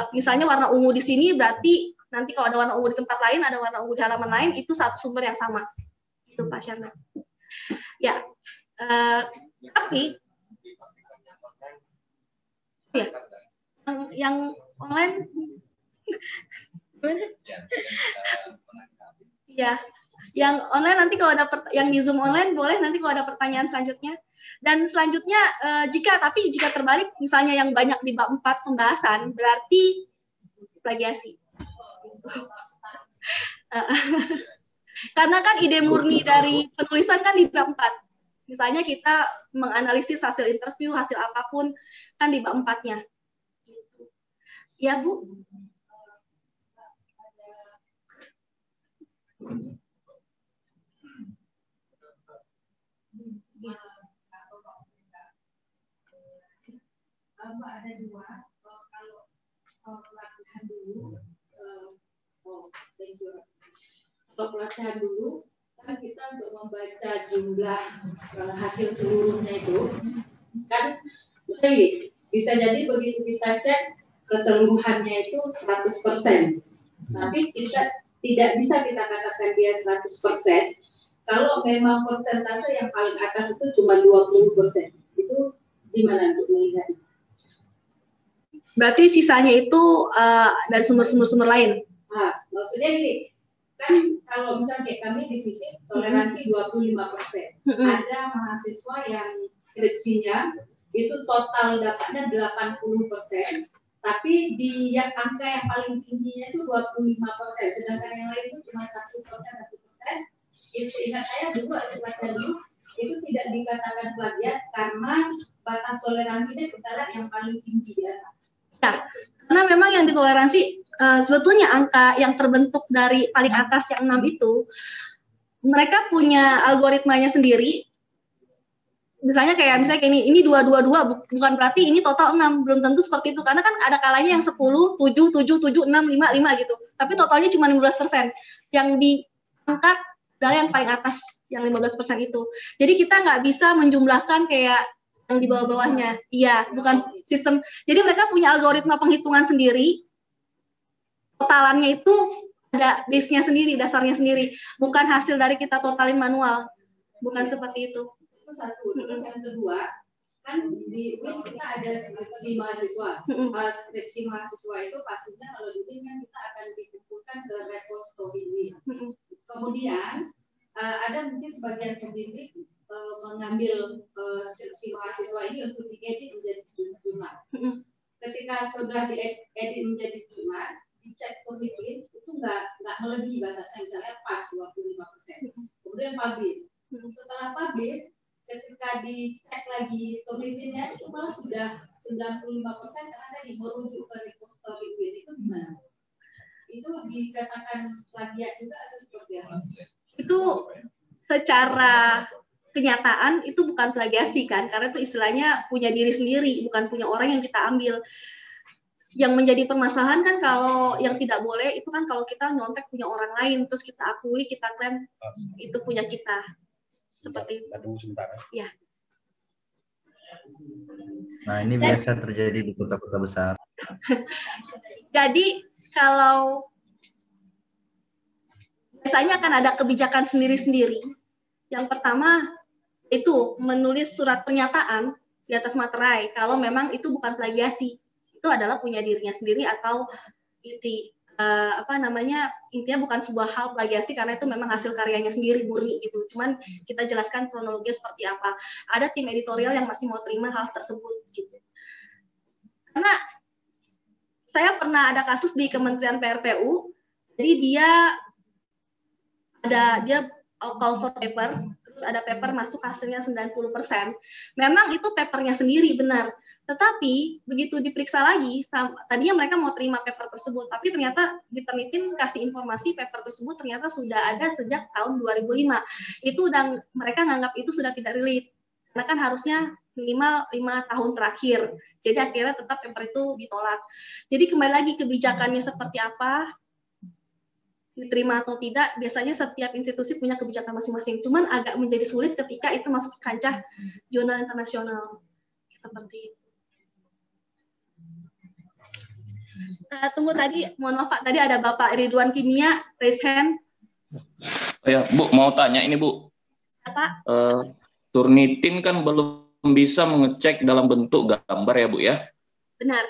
misalnya warna ungu di sini berarti nanti kalau ada warna ungu di tempat lain, ada warna ungu di halaman lain, itu satu sumber yang sama. Itu Pak Syarna. Ya, tapi ya, yang online, ya, yang online nanti kalau ada yang di Zoom online boleh nanti kalau ada pertanyaan selanjutnya. Dan selanjutnya jika terbalik misalnya yang banyak di bab 4 pembahasan berarti plagiasi. Karena kan ide murni dari penulisan kan di bab 4. Misalnya kita menganalisis hasil interview, hasil apapun kan di bab 4-nya. Ya, Bu. Ada dua, kalau dulu, kalau pelatihan dulu kan kita untuk membaca jumlah hasil seluruhnya itu kan bisa jadi begitu kita cek keseluruhannya itu 100%, tapi kita tidak bisa kita katakan dia 100% kalau memang persentase yang paling atas itu cuma 20%. Itu gimana untuk melihat? Berarti sisanya itu dari sumber-sumber lain? Maksudnya gini, kan kalau misalnya kayak kami divisi toleransi 25%. Ada mahasiswa yang skripsinya itu total dapatnya 80%, tapi di angka yang paling tingginya itu 25%, sedangkan yang lain itu cuma 1%. Itu ingat saya dulu itu tidak dikatakan plagiat karena batas toleransinya putaran yang paling tinggi di atas. Ya, karena memang yang ditoleransi sebetulnya angka yang terbentuk dari paling atas yang 6 itu mereka punya algoritmanya sendiri. Misalnya kayak ini 222 bukan berarti ini total 6, belum tentu seperti itu karena kan ada kalanya yang 10, 7, 7, 7, 6, 5, 5 gitu. Tapi totalnya cuma 15%. Yang diangkat adalah yang paling atas, yang 15% itu. Jadi kita nggak bisa menjumlahkan kayak yang di bawah-bawahnya. Iya, bukan sistem. Jadi mereka punya algoritma penghitungan sendiri. Totalannya itu ada base-nya sendiri, dasarnya sendiri. Bukan hasil dari kita totalin manual. Bukan seperti itu. Itu satu. Terus yang kedua, kan di UIN kita ada skripsi mahasiswa. Skripsi mahasiswa itu pastinya kalau di UIN kan kita akan dikumpulkan ke repository. Kemudian ada mungkin sebagian pembimbing mengambil skripsi mahasiswa ini untuk diedit menjadi jurnal. Ketika sudah diedit menjadi jurnal, dicek komitmen itu nggak melebihi batasnya, misalnya pas 25%. Kemudian publish. Setelah publish, ketika dicek lagi komitmennya itu malah sudah 95% karena tadi merujuk ke repository. Itu gimana? Itu dikatakan plagiat juga atau seperti apa? Itu secara kenyataan itu bukan plagiasi kan, karena itu istilahnya punya diri sendiri, bukan punya orang yang kita ambil. Yang menjadi permasalahan kan kalau yang tidak boleh itu kan kalau kita nyontek punya orang lain, terus kita akui, kita klaim itu punya kita. Seperti itu. Ya. Nah ini biasa terjadi di kota-kota besar. Jadi kalau biasanya akan ada kebijakan sendiri-sendiri. Yang pertama itu menulis surat pernyataan di atas materai kalau memang itu bukan plagiasi, itu adalah punya dirinya sendiri atau intinya bukan sebuah hal plagiasi karena itu memang hasil karyanya sendiri murni gitu. Cuman kita jelaskan kronologi seperti apa. Ada tim editorial yang masih mau terima hal tersebut gitu. Karena saya pernah ada kasus di Kementerian PRPU, jadi dia call for paper, terus ada paper masuk hasilnya 90%. Memang itu papernya sendiri benar, tetapi begitu diperiksa lagi, tadinya mereka mau terima paper tersebut, tapi ternyata diternitin kasih informasi paper tersebut ternyata sudah ada sejak tahun 2005. Itu dan mereka nganggap itu sudah tidak relate, karena kan harusnya minimal 5 tahun terakhir. Jadi akhirnya tetap paper itu ditolak. Jadi kembali lagi kebijakannya seperti apa, diterima atau tidak, biasanya setiap institusi punya kebijakan masing-masing. Cuman agak menjadi sulit ketika itu masuk ke kancah jurnal internasional. Seperti itu. Tunggu tadi, mohon maaf Pak, tadi ada Bapak Ridwan Kimia, raise hand. Oh ya, Bu, mau tanya ini Bu. Apa? Turnitin kan belum bisa mengecek dalam bentuk gambar ya Bu ya? Benar.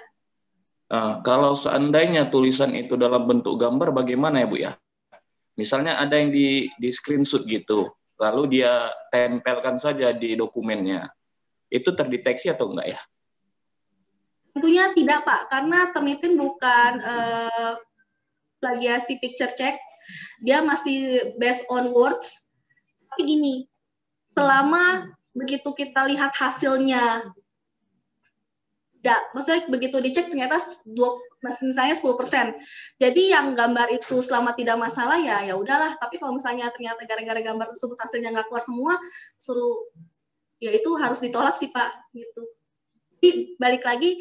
Nah, kalau seandainya tulisan itu dalam bentuk gambar bagaimana ya Bu ya? Misalnya ada yang di screenshot gitu, lalu dia tempelkan saja di dokumennya. Itu terdeteksi atau enggak ya? Tentunya tidak Pak, karena Turnitin bukan plagiasi picture check, dia masih based on words. Tapi gini, selama begitu kita lihat hasilnya, maksudnya begitu dicek ternyata misalnya 10%. Jadi yang gambar itu selama tidak masalah ya udahlah. Tapi kalau misalnya ternyata gara-gara gambar tersebut hasilnya nggak keluar semua, ya itu harus ditolak sih Pak. Gitu. Jadi balik lagi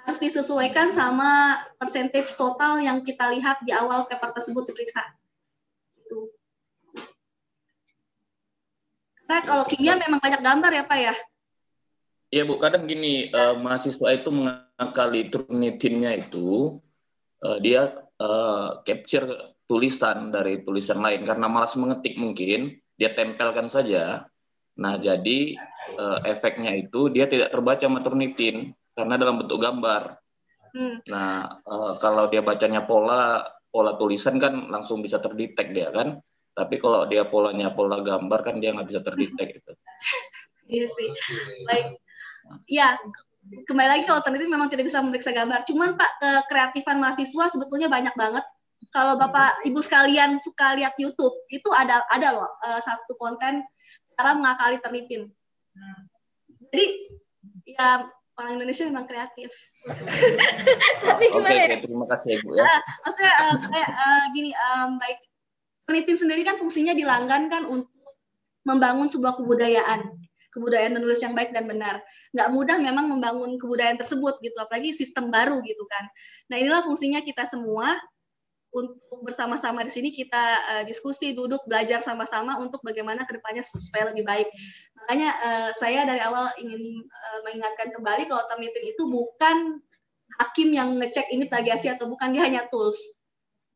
harus disesuaikan sama percentage total yang kita lihat di awal paper tersebut diperiksa. Gitu. Karena kalau kimia memang banyak gambar ya Pak ya? Iya Bu, kadang gini, mahasiswa itu mengakali Turnitinnya itu, dia capture tulisan dari tulisan lain, karena malas mengetik mungkin, dia tempelkan saja. Nah jadi efeknya itu dia tidak terbaca sama Turnitin, karena dalam bentuk gambar. Nah, kalau dia bacanya pola tulisan kan langsung bisa terdetek dia kan. Tapi kalau dia polanya pola gambar kan dia nggak bisa terdetek gitu. Iya sih. Baik. Ya, kembali lagi kalau Turnitin memang tidak bisa memeriksa gambar. Cuman Pak, kreatifan mahasiswa sebetulnya banyak banget. Kalau Bapak Ibu sekalian suka lihat YouTube, itu ada loh satu konten cara mengakali Turnitin. Jadi ya orang Indonesia memang kreatif. Tapi gimana ya? Terima kasih Ibu ya. Maksudnya kayak gini, baik Turnitin sendiri kan fungsinya dilanggan kan untuk membangun sebuah kebudayaan menulis yang baik dan benar. Nggak mudah memang membangun kebudayaan tersebut gitu, apalagi sistem baru gitu kan. Nah inilah fungsinya kita semua untuk bersama-sama di sini kita diskusi, duduk, belajar sama-sama untuk bagaimana kedepannya supaya lebih baik. Makanya saya dari awal ingin mengingatkan kembali kalau Turnitin itu bukan hakim yang ngecek ini plagiasi atau bukan, dia hanya tools.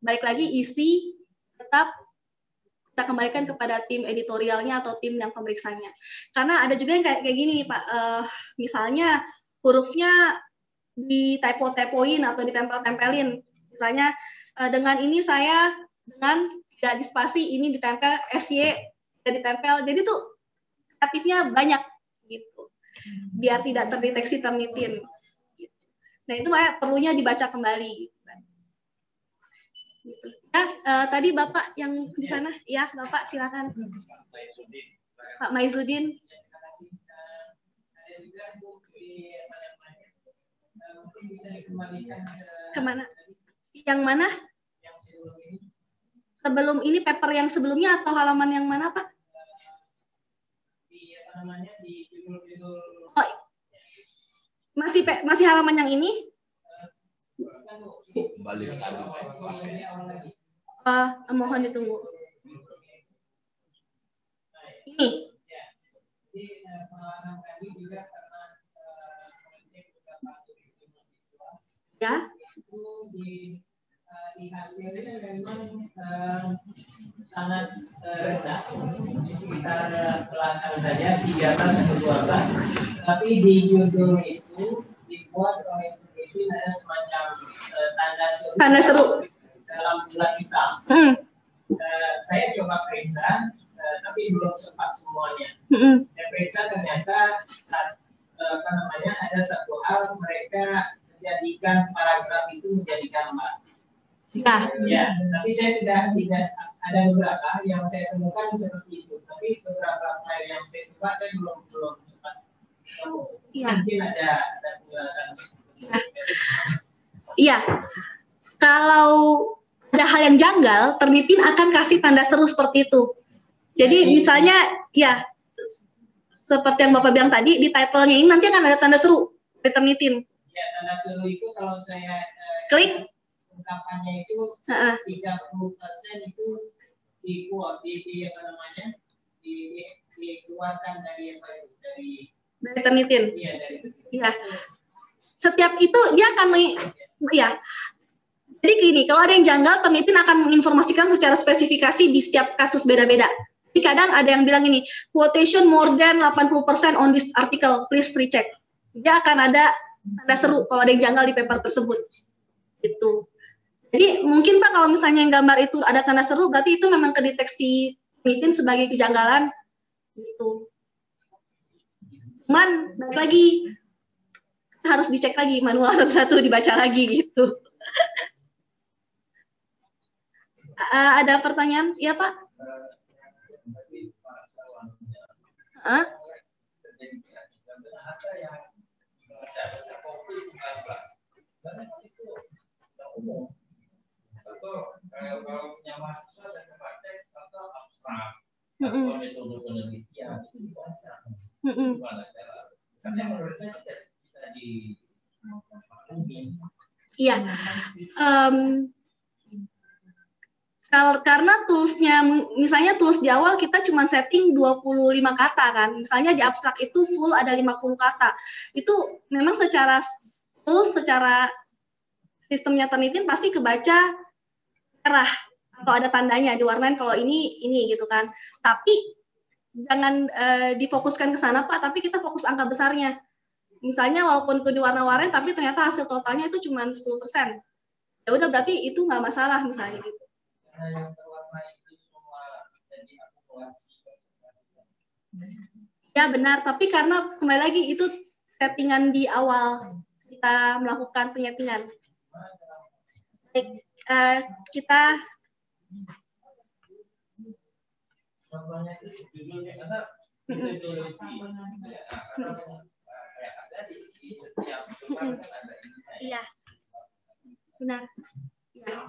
Balik lagi isi tetap kita kembalikan kepada tim editorialnya atau tim yang pemeriksanya. Karena ada juga yang kayak gini Pak, misalnya hurufnya ditypo-typoin atau ditempel-tempelin. Misalnya dengan ini saya dengan tidak dispasi ini ditempel SY tidak ditempel. Jadi tuh kreatifnya banyak gitu. Biar tidak terdeteksi Turnitin. Gitu. Nah, itu perlunya dibaca kembali gitu. Ya, tadi Bapak yang di sana, ya Bapak silakan. Pak Maizudin. Kemana? Yang mana? Sebelum ini paper yang sebelumnya atau halaman yang mana Pak? Oh, masih halaman yang ini? Mohon ditunggu. Ini. Ya. Di hasilnya memang sangat rendah, sekitar belasan saja, 13 atau 12. Tapi di judul itu dibuat oleh Turnitin ada semacam tanda seru dalam bulan hitam. Saya coba periksa, tapi belum sempat semuanya. Saya periksa ternyata ada satu hal, mereka menjadikan paragraf itu menjadi gambar. Ya, tapi saya tidak ada beberapa yang saya temukan seperti itu. Tapi beberapa file yang saya coba saya belum sempat. Mungkin ada penjelasan. Iya. Kalau ada hal yang janggal, Turnitin akan kasih tanda seru seperti itu. Jadi misalnya, ya seperti yang Bapak bilang tadi, di title-nya ini nanti akan ada tanda seru dari Turnitin. Ya, tanda seru itu kalau saya klik ungkapannya itu 30% itu dikeluarkan dari Turnitin. Iya, dari ya. Setiap itu dia akan ya. Jadi gini, kalau ada yang janggal, Turnitin akan menginformasikan secara spesifikasi di setiap kasus beda-beda. Jadi kadang ada yang bilang ini, quotation more than 80% on this article, please recheck. Dia akan ada tanda seru kalau ada yang janggal di paper tersebut. Gitu. Jadi mungkin Pak kalau misalnya yang gambar itu ada tanda seru, berarti itu memang kedeteksi Turnitin sebagai kejanggalan. Gitu. Cuman balik lagi harus dicek lagi manual satu-satu, dibaca lagi gitu. Ada pertanyaan? Ya Pak? Kalau punya mahasiswa saya membaca atau abstrak atau metode penelitian itu dibaca. Gimana cara? Karena menurut saya tidak bisa Iya. Karena toolsnya, misalnya tools di awal kita cuma setting 25 kata kan. Misalnya di abstrak itu full ada 50 kata. Itu memang secara tools, secara sistemnya Turnitin pasti kebaca merah atau ada tandanya diwarnain kalau ini gitu kan. Tapi jangan difokuskan ke sana Pak, tapi kita fokus angka besarnya. Misalnya walaupun itu diwarna-warnain tapi ternyata hasil totalnya itu cuma 10%. Ya udah berarti itu nggak masalah misalnya gitu. Ya benar, tapi karena kembali lagi itu settingan di awal kita melakukan penyetingan. Kita iya benar ya.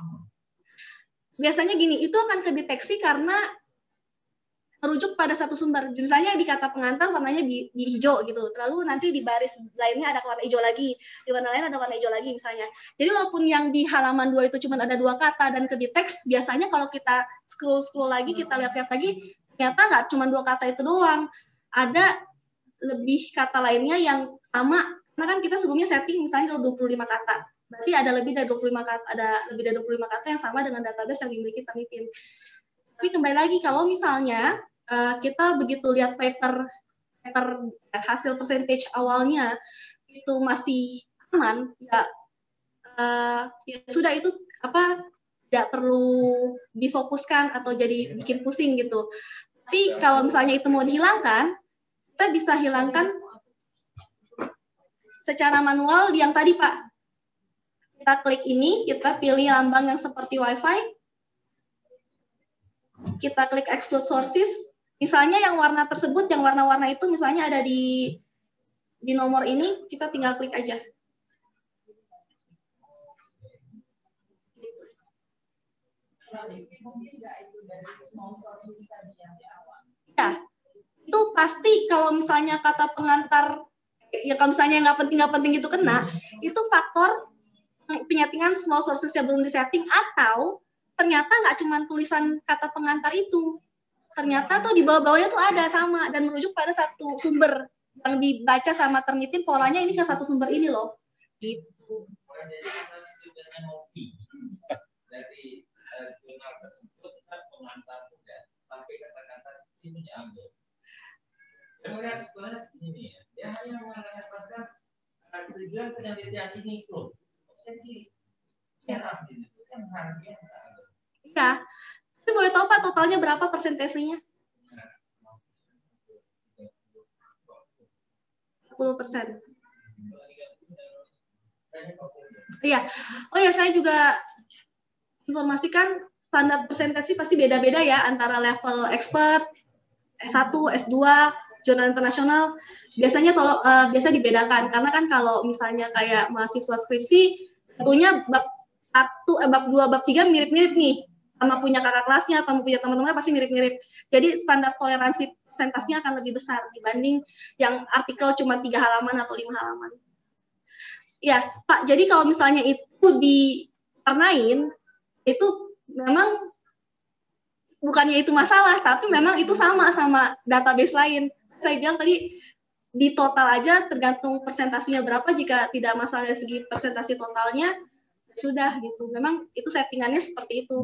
Biasanya gini, itu akan kedeteksi karena merujuk pada satu sumber. Misalnya di kata pengantar warnanya di hijau gitu, lalu nanti di baris lainnya ada warna hijau lagi, di warna lain ada warna hijau lagi misalnya. Jadi walaupun yang di halaman 2 itu cuma ada 2 kata dan kedeteks, biasanya kalau kita scroll lagi, kita lihat-lihat lagi, ternyata nggak cuma 2 kata itu doang. Ada lebih kata lainnya yang sama, karena kan kita sebelumnya setting misalnya 25 kata. Berarti ada lebih dari 25 kata yang sama dengan database yang dimiliki Turnitin. Tapi kembali lagi kalau misalnya kita begitu lihat paper hasil percentage awalnya itu masih aman, ya sudah itu tidak perlu difokuskan atau jadi bikin pusing gitu. Tapi kalau misalnya itu mau dihilangkan, kita bisa hilangkan secara manual yang tadi Pak. Kita klik ini, kita pilih lambang yang seperti WiFi, kita klik exclude sources, misalnya yang warna tersebut, yang warna-warna itu misalnya ada di nomor ini, kita tinggal klik aja. Ya, itu pasti kalau misalnya kata pengantar, ya kalau misalnya nggak penting itu kena, itu faktor penyetingan small sources yang belum disetting, atau ternyata nggak cuma tulisan kata pengantar itu, ternyata tuh di bawah-bawahnya tuh ada sama dan merujuk pada satu sumber yang dibaca sama Turnitin, polanya ini ke satu sumber ini loh, gitu. Dari jurnal tersebut pengantar juga sampai kata-kata ini diambil. Kemudian setelah ini dia hanya mengatakan tujuan penelitian ini itu. Iya, tapi boleh tahu Pak totalnya berapa persentasenya? 10%. Iya. Oh ya, saya juga informasikan standar presentasi pasti beda-beda ya antara level expert, S1, S2, jurnal internasional. Biasanya biasa dibedakan karena kan kalau misalnya kayak mahasiswa skripsi tentunya bab 1, bab 2, bab 3 mirip-mirip nih, sama punya kakak kelasnya atau punya teman-temannya pasti mirip-mirip. Jadi standar toleransi presentasinya akan lebih besar dibanding yang artikel cuma 3 halaman atau 5 halaman. Ya, Pak, jadi kalau misalnya itu diwarnain, itu memang bukannya itu masalah, tapi memang itu sama database lain. Saya bilang tadi, di total aja tergantung presentasinya berapa, jika tidak masalah dari segi presentasi totalnya, sudah gitu. Memang itu settingannya seperti itu.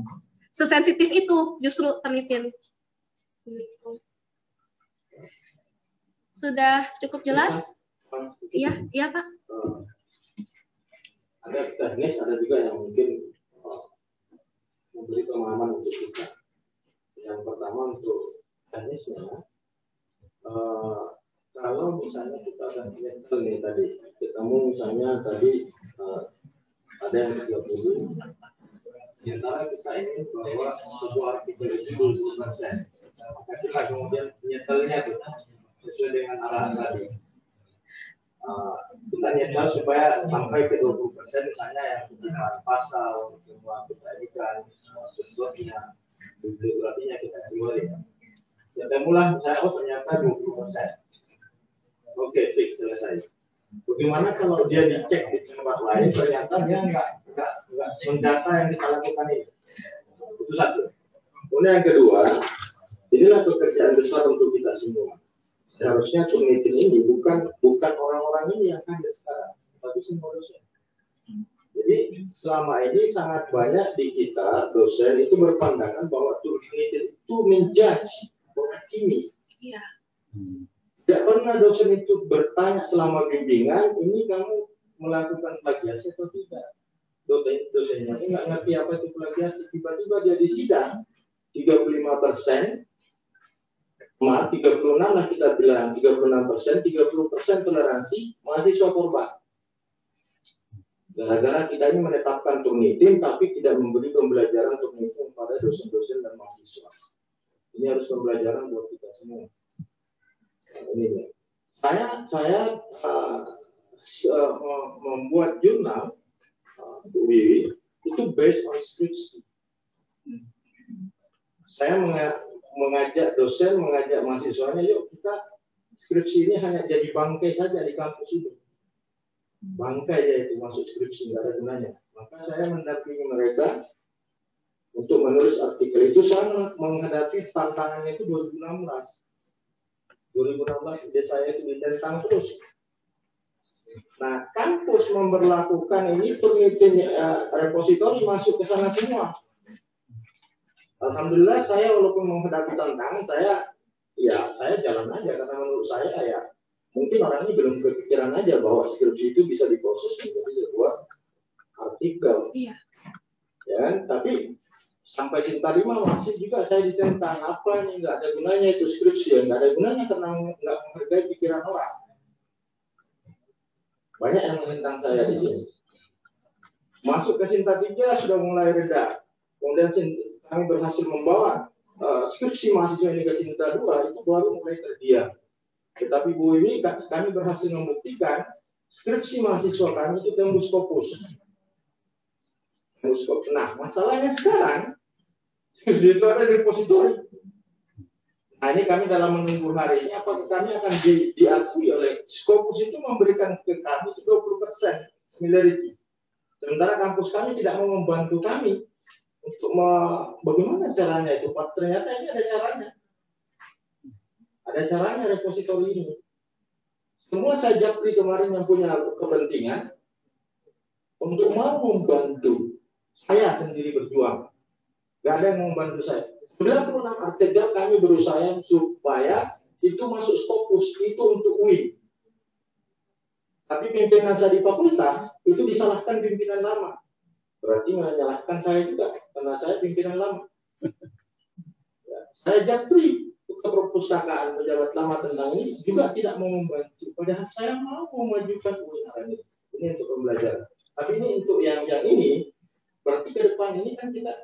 Sesensitif itu justru Turnitin. Gitu. Sudah cukup jelas? Iya Pak. Ada teknis, ada juga yang mungkin memberi pemahaman untuk kita. Yang pertama untuk teknisnya, kalau misalnya kita ada nyetel nih tadi, ketemu misalnya tadi ada yang 30, sementara kita ingin bahwa sebuah artikel itu 20%, maka kita kemudian nyetelnya tuh sesuai dengan arahan tadi. Kita nyetel supaya sampai ke 20%, misalnya yang kita pasal, semua kita edikan, sesuatunya, bibliografinya kita keluarin. Ketemulah misalnya, oh ternyata 20%. Oke, fix, selesai. Bagaimana kalau dia dicek di tempat lain, ternyata dia nggak mendata yang kita lakukan ini. Itu satu. Kemudian yang kedua, inilah pekerjaan besar untuk kita semua. Seharusnya community ini bukan orang-orang ini yang ada sekarang, tapi semua dosen. Jadi selama ini sangat banyak di kita dosen itu berpandangan bahwa community itu menjudge, menghakimi. Iya. Tidak pernah dosen itu bertanya selama bimbingan, ini kamu melakukan plagiasi atau tidak. Dosennya itu nggak ngerti apa itu plagiasi. Tiba-tiba dia di sidang 35%, maaf 36 lah kita bilang 36%, 30% toleransi mahasiswa korban. Gara-gara kita ini menetapkan Turnitin tapi tidak memberi pembelajaran Turnitin pada dosen-dosen dan mahasiswa. Ini harus pembelajaran buat kita semua. Ini saya membuat jurnal itu based on skripsi. Saya mengajak dosen, mengajak mahasiswanya, yuk kita skripsi ini hanya jadi bangkai saja di kampus ini. Bangkai ya itu masuk skripsi, nggak ada gunanya. Maka saya mendampingi mereka untuk menulis artikel itu. Saya menghadapi tantangannya itu 2016 ide saya itu ditentang terus. Nah, kampus memberlakukan ini Turnitin repositori masuk ke sana semua. Alhamdulillah saya walaupun menghadapi tantangan, saya jalan aja karena menurut saya ya mungkin orang ini belum kepikiran aja bahwa skripsi itu bisa diproses menjadi sebuah artikel. Iya. Ya, tapi sampai cinta 5 masih juga saya ditentang apa nih, nggak ada gunanya itu skripsi, ya nggak ada gunanya karena nggak menghargai pikiran orang. Banyak yang menentang saya di sini. Masuk ke Sinta 3 sudah mulai reda. Kemudian kami berhasil membawa skripsi mahasiswa ini ke Sinta 2 itu baru mulai terdiam. Tetapi Bu Wiwi, kami berhasil membuktikan skripsi mahasiswa kami itu tembus Scopus. Nah, masalahnya sekarang itu ada repositori. Nah, ini kami dalam menunggu hari ini apakah kami akan diakui oleh Scopus itu memberikan ke kami 20% similarity. Sementara kampus kami tidak mau membantu kami untuk bagaimana caranya itu. Ternyata ini ada caranya. Ada caranya repositori ini. Semua saya japri kemarin yang punya kepentingan untuk mau membantu. Saya sendiri berjuang. Gak ada yang membantu saya. 96 artikel kami berusaha supaya itu masuk Scopus, itu untuk UI. Tapi pimpinan saya di fakultas itu disalahkan pimpinan lama. Berarti menyalahkan saya juga, karena saya pimpinan lama. Ya, saya japri ke perpustakaan pejabat lama tentang ini juga tidak mau membantu. Padahal saya mau memajukan UI ini. Ini untuk pembelajaran. Tapi ini untuk yang ini, berarti ke depan ini kan kita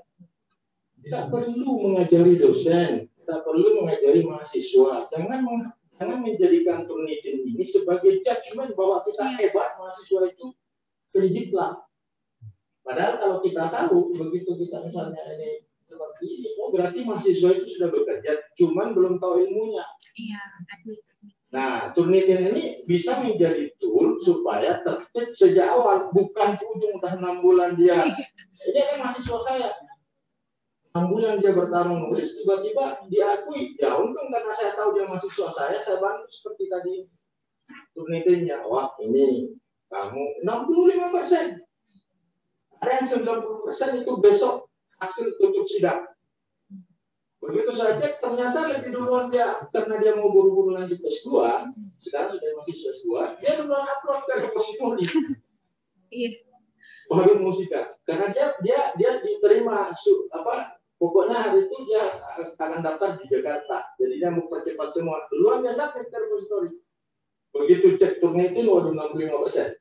tidak perlu mengajari dosen, kita perlu mengajari mahasiswa. Jangan menjadikan Turnitin ini sebagai judgement bahwa kita hebat, mahasiswa itu terjiklah. Padahal kalau kita tahu, begitu kita misalnya ini seperti ini, oh berarti mahasiswa itu sudah bekerja, cuman belum tahu ilmunya. Iya, teknik. Nah, Turnitin ini bisa menjadi tool supaya tertib sejak awal, bukan di ujung udah 6 bulan dia. Ini kan mahasiswa saya. 6 bulan dia bertarung nulis, tiba-tiba diakui. Ya untung karena saya tahu dia mahasiswa saya bantu seperti tadi. Turnitinnya, wah ini kamu 65%. Ada yang 90% itu besok hasil tutup sidang. Begitu saya cek, ternyata lebih duluan dia, karena dia mau buru-buru lanjut S2, sekarang sudah mahasiswa S2, dia duluan upload ke repositori. Iya. Baru musika, karena dia diterima pokoknya hari itu dia akan daftar di Jakarta, jadi dia mau percepat semua. Duluan dia submit ke repositori. Begitu cek Turnitin, waduh 65%.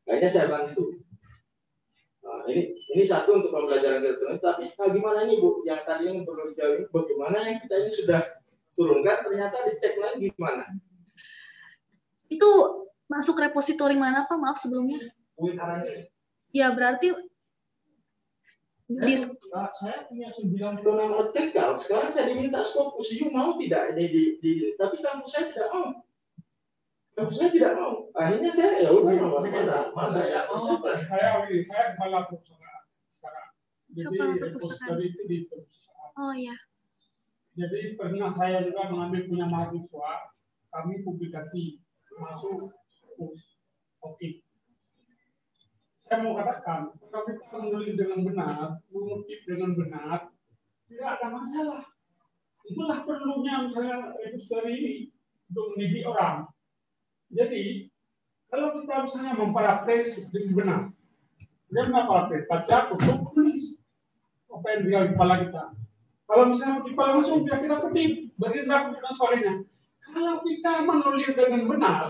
Kayaknya saya bantu. Nah, ini satu untuk pembelajaran elektronik. Tapi gimana nih Bu? Yang tadi yang perlu dijawab, bagaimana yang kita ini sudah turunkan, ternyata dicek lagi gimana? Itu masuk repositori mana Pak? Maaf sebelumnya. Ya berarti saya punya 96 artikel. Sekarang saya diminta Scopus, you mau tidak ini tapi kampus saya tidak mau. Saya tidak mau. Akhirnya saya ya udah mana saya mau. Saya salah perpustakaan sekarang. Jadi repository itu di perpustakaan. Oh ya. Jadi pernah saya juga mengambil punya mahasiswa, kami publikasi masuk oke. Saya mau katakan, kalau kita menulis dengan benar, mengutip dengan benar, tidak ada masalah. Itulah perlunya misalnya repository ini untuk mendidik orang. Jadi, kalau kita misalnya memparaphrase dengan benar, dia memparaphrase, baca, tutup, tulis apa yang di kepala kita. Kalau misalnya kepala langsung kira-kira kutip, bertindak dengan suaranya. Kalau kita menulis dengan benar,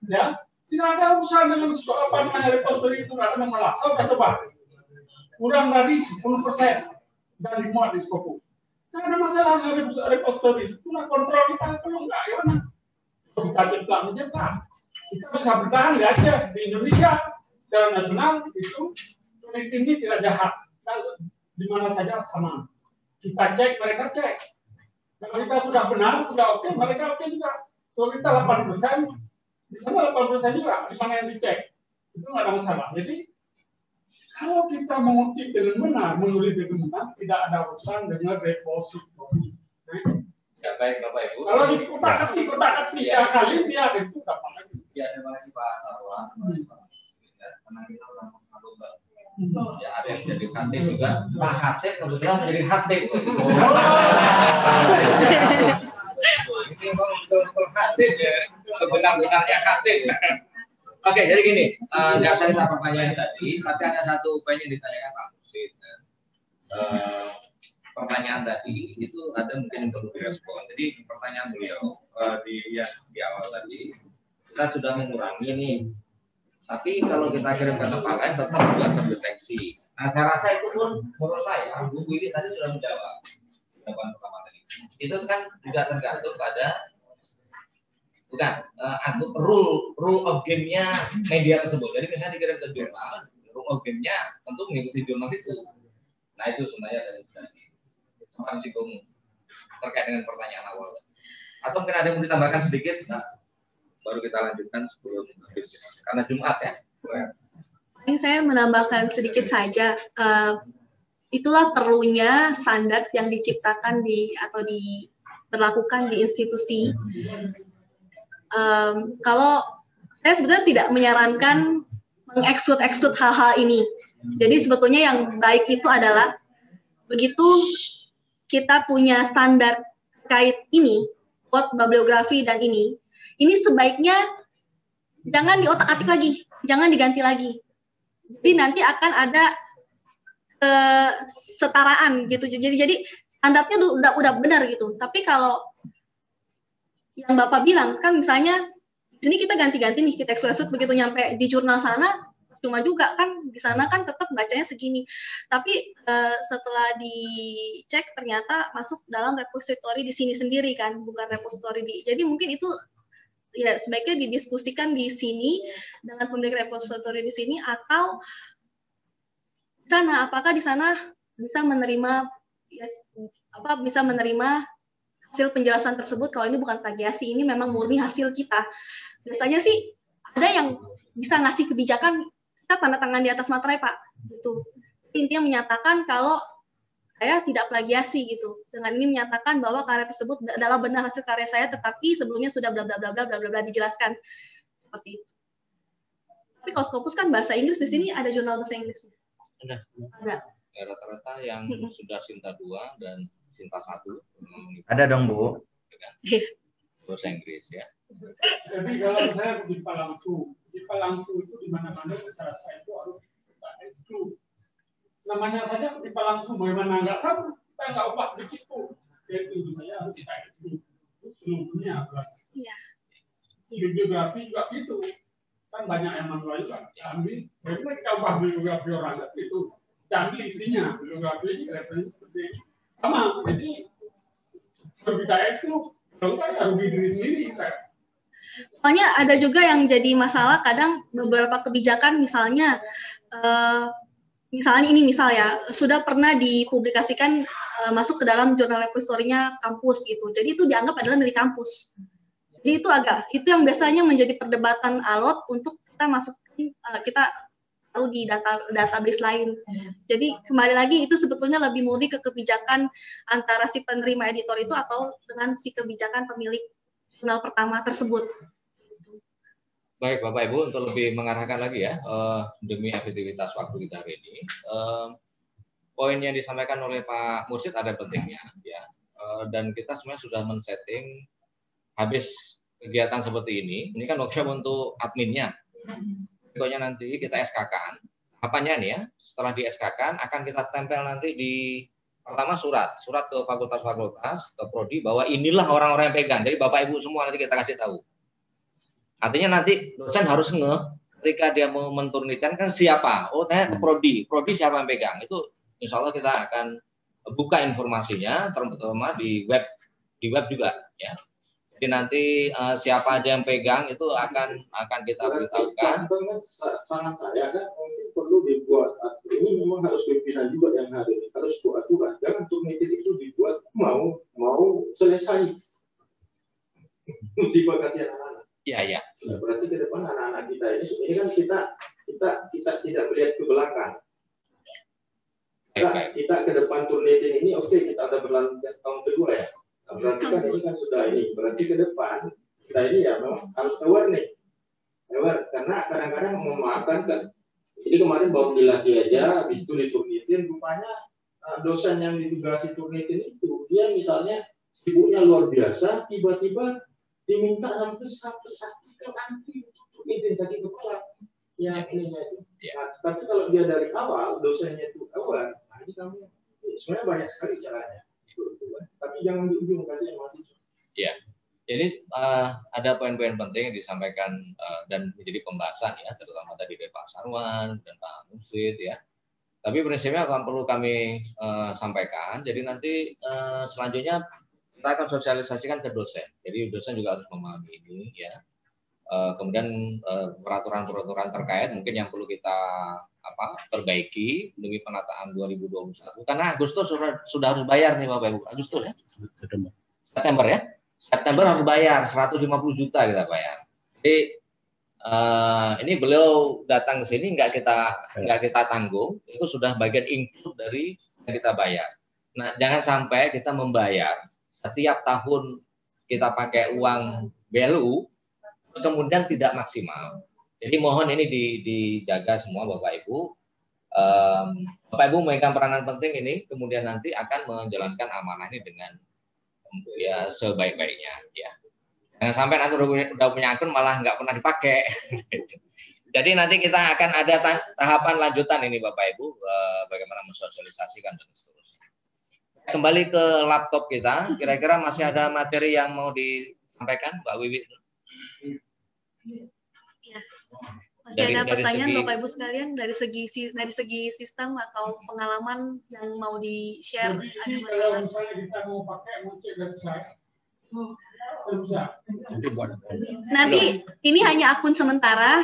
ya, tidak ada urusan dengan apa namanya repository itu, tidak ada masalah. Saya sudah coba, kurang dari 10% dari muat di Skopus. Tidak ada masalah dengan repository. Itulah kontrol kita, perlu enggak, ya mana? Kita cetak. Kita bisa bertahan di Aceh, di Indonesia, secara nasional itu unit ini tidak jahat. Di mana saja sama. Kita cek, mereka cek. Kalau kita sudah benar, sudah oke, mereka oke juga. Kalau kita 8%, di sana 8% juga, di mana yang dicek. Itu nggak ada masalah. Jadi, kalau kita mengutip dengan benar, menulis dengan benar, tidak ada urusan dengan repository. Ya, baik Bapak Ibu. Kalau di kotak-atik ya kali dia itu dapat lagi. Ya, terima kasih Pak Sarwan. Karena kita sudah mengalami. Ya, ada yang jadi khatib juga. Pak Khatib kebetulan menjadi khatib. Ini betul khatib ya. Sebenar-benarnya khatib. Oke, jadi gini, nggak usah kita pertanyaan tadi, tapi ada satu poin yang ditanyakan Pak Mursid. Pertanyaan tadi itu ada mungkin yang perlu direspon. Jadi pertanyaan beliau di awal tadi, kita sudah mengurangi nih. Tapi kalau kita kirim ke tempat lain tetap juga terdeteksi. Nah, saya rasa itu pun menurut saya, Bu Willy tadi sudah menjawab jawaban pertama tadi. Itu kan juga tergantung pada rule of game-nya media tersebut. Jadi misalnya dikirim ke jurnal, rule of game-nya tentu mengikuti jurnal itu. Nah itu sebenarnya dari sama risikomu terkait dengan pertanyaan awal. Atau mungkin ada yang mau ditambahkan sedikit, nah, baru kita lanjutkan sebelum karena Jumat ya. Paling saya menambahkan sedikit saja. Itulah perlunya standar yang diciptakan atau diberlakukan di institusi. Kalau saya sebetulnya tidak menyarankan mengeksklud hal-hal ini. Jadi sebetulnya yang baik itu adalah begitu kita punya standar terkait ini, buat bibliografi dan ini sebaiknya jangan diotak-atik lagi, jangan diganti lagi. Jadi nanti akan ada kesetaraan gitu. Jadi standarnya udah benar gitu. Tapi kalau yang Bapak bilang kan misalnya di sini kita ganti-ganti nih, kita eksklusif begitu nyampe di jurnal sana cuma juga kan di sana kan tetap bacanya segini. Tapi setelah dicek ternyata masuk dalam repository di sini sendiri kan, bukan repository di. Jadi mungkin itu ya sebaiknya didiskusikan di sini dengan pemilik repository di sini atau di sana apakah di sana bisa menerima bisa menerima hasil penjelasan tersebut kalau ini bukan plagiasi, ini memang murni hasil kita. Biasanya sih ada yang bisa ngasih kebijakan kita tanda tangan di atas materai Pak, gitu. Intinya menyatakan kalau saya tidak plagiasi gitu. Dengan ini menyatakan bahwa karya tersebut adalah benar hasil karya saya, tetapi sebelumnya sudah bla bla bla bla bla bla dijelaskan seperti itu. Tapi kalau Scopus kan bahasa Inggris, di sini ada jurnal bahasa Inggrisnya. Ada. Ya, rata-rata yang sudah Sinta 2 dan Sinta 1 ada dong Bu. Bahasa Inggris ya. Jadi kalau saya di langsung itu di mana-mana saya itu harus kita eksklusif. Namanya saja kita langsung bagaimana nggak sama, kita nggak ubah sedikit pun. Itu saya harus kita eksklusif. Seluruhnya Iya. Bibliografi juga gitu. Kan banyak yang manual juga. Ambil, bagaimana kita ubah bibliografi orang itu. Ambil isinya, bibliografi referensi seperti sama. Jadi kalau kita eksklusif, kalau kita harus diri sendiri. Soalnya ada juga yang jadi masalah kadang beberapa kebijakan misalnya sudah pernah dipublikasikan masuk ke dalam jurnal repository-nya kampus gitu. Jadi itu dianggap adalah milik kampus. Jadi itu yang biasanya menjadi perdebatan alot untuk kita masukin, kita taruh di database lain. Jadi kembali lagi itu sebetulnya lebih murni ke kebijakan antara si penerima editor itu atau dengan si kebijakan pemilik jurnal pertama tersebut. Baik Bapak Ibu, untuk lebih mengarahkan lagi ya, demi efektivitas waktu kita hari ini, poin yang disampaikan oleh Pak Mursid ada pentingnya ya, dan kita sebenarnya sudah men-setting habis kegiatan seperti ini kan workshop untuk adminnya. Pokoknya nanti kita SK-kan, tahapannya nih ya, setelah di SK-kan akan kita tempel nanti di pertama surat ke fakultas-fakultas, ke prodi bahwa inilah orang-orang yang pegang. Jadi Bapak Ibu semua nanti kita kasih tahu. Artinya nanti dosen harus ngeh ketika dia mau menturunkan kan siapa. Oh, tanya ke prodi siapa yang pegang. Itu insya Allah kita akan buka informasinya, terutama di web juga ya. Jadi nanti siapa aja yang pegang itu akan kita beritahukan. Sangat saya kan mungkin perlu dibuat. Ini memang harus pimpinan juga yang harus buat aturan. Jangan turnitin itu dibuat mau selesai. Musibah kasih anak-anak. Iya. Nah, berarti ke depan anak-anak kita ini kan kita tidak melihat ke belakang. Kita ke depan turnitin ini oke, kita ada berlanjut tahun kedua ya. Nah, berarti kan ini kan sudah ini. Berarti ke depan kita ini ya memang harus aware karena kadang-kadang memaafkan kan. Jadi kemarin baru dilatih aja, habis itu diturnitin, rupanya dosen yang ditugasi turnitin itu dia misalnya sibuknya luar biasa, tiba-tiba diminta sampai sakit anti turnitin sakit kepala yang ininya itu. Nah, tapi kalau dia dari awal dosennya itu awal, nah ini kamu sebenarnya banyak sekali caranya. Tapi jangan di ujung kasih mahasiswa. Ya, jadi ada poin-poin penting yang disampaikan dan menjadi pembahasan ya, terutama tadi dari Pak Sarwan dan Pak Mursid ya. Tapi prinsipnya akan perlu kami sampaikan. Jadi nanti selanjutnya kita akan sosialisasikan ke dosen. Jadi dosen juga harus memahami ini ya. Kemudian peraturan-peraturan terkait mungkin yang perlu kita perbaiki demi penataan 2021 karena Agustus sudah harus bayar nih Bapak Ibu. Agustus ya? September ya? September harus bayar 150 juta kita bayar. Jadi ini beliau datang ke sini nggak kita tanggung, itu sudah bagian include dari yang kita bayar. Nah, jangan sampai kita membayar setiap tahun kita pakai uang BLU kemudian tidak maksimal. Jadi mohon ini dijaga semua Bapak Ibu. Bapak Ibu memegang peranan penting ini, kemudian nanti akan menjalankan amanah ini dengan ya sebaik-baiknya. Ya. Jangan sampai nanti udah punya akun malah nggak pernah dipakai. Jadi nanti kita akan ada tahapan lanjutan ini Bapak Ibu, bagaimana mensosialisasikan dan seterusnya. Kembali ke laptop kita, kira-kira masih ada materi yang mau disampaikan Mbak Wiwi? Ya. Masih ada pertanyaan Bapak Ibu sekalian dari segi sistem atau pengalaman yang mau di-share, ada masalah? Kalau misalnya kita mau pakai mau cek website, nanti ini hanya akun sementara.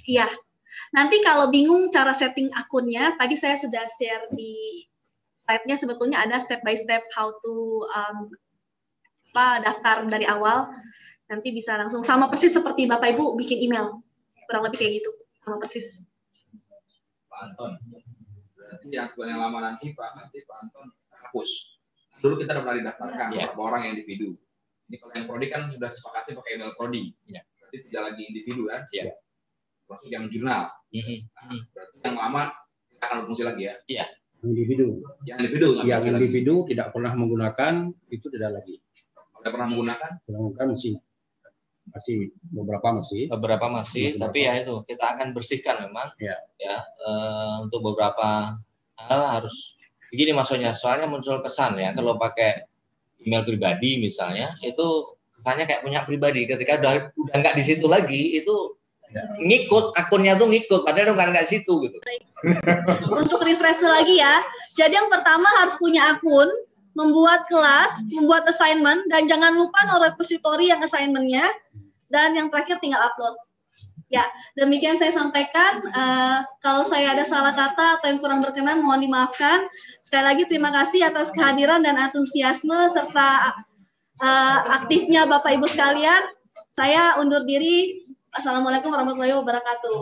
Iya. Nanti kalau bingung cara setting akunnya, tadi saya sudah share di slide-nya, sebetulnya ada step by step how to daftar dari awal. Nanti bisa langsung sama persis seperti Bapak Ibu bikin email, kurang lebih kayak gitu, sama persis. Pak Anton, berarti yang sebenarnya lamaran IPA nanti Pak Anton hapus. Dulu kita sudah pernah didaftarkan beberapa orang yang individu. Ini kalau yang prodi kan sudah sepakati pakai email prodi, berarti tidak lagi individu kan? Iya. Termasuk yang jurnal. Berarti yang lama kita akan berfungsi lagi ya? Iya. Individu. Yang individu tidak pernah menggunakan itu tidak lagi. Tidak pernah menggunakan? Masih beberapa masih, tapi ya itu kita akan bersihkan memang ya untuk beberapa hal harus begini maksudnya, soalnya muncul kesan ya kalau pakai email pribadi misalnya itu kesannya kayak punya pribadi, ketika udah nggak di situ lagi itu ngikut, akunnya tuh ngikut padahal nggak di situ gitu. Untuk refresh lagi ya, jadi yang pertama harus punya akun, membuat kelas, membuat assignment, dan jangan lupa no-repository yang assignment-nya, dan yang terakhir tinggal upload. Ya, demikian saya sampaikan. Kalau saya ada salah kata atau yang kurang berkenan, mohon dimaafkan. Sekali lagi terima kasih atas kehadiran dan antusiasme serta aktifnya Bapak Ibu sekalian. Saya undur diri. Assalamualaikum warahmatullahi wabarakatuh.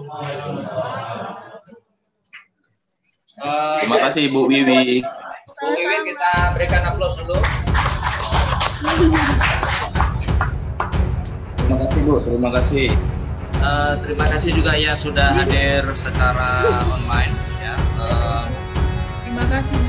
Terima kasih Bu Wiwi. Bu Wiwi, kita berikan aplaus dulu. Terima kasih Bu, terima kasih. Terima kasih juga yang sudah hadir secara online. Ya. Terima kasih.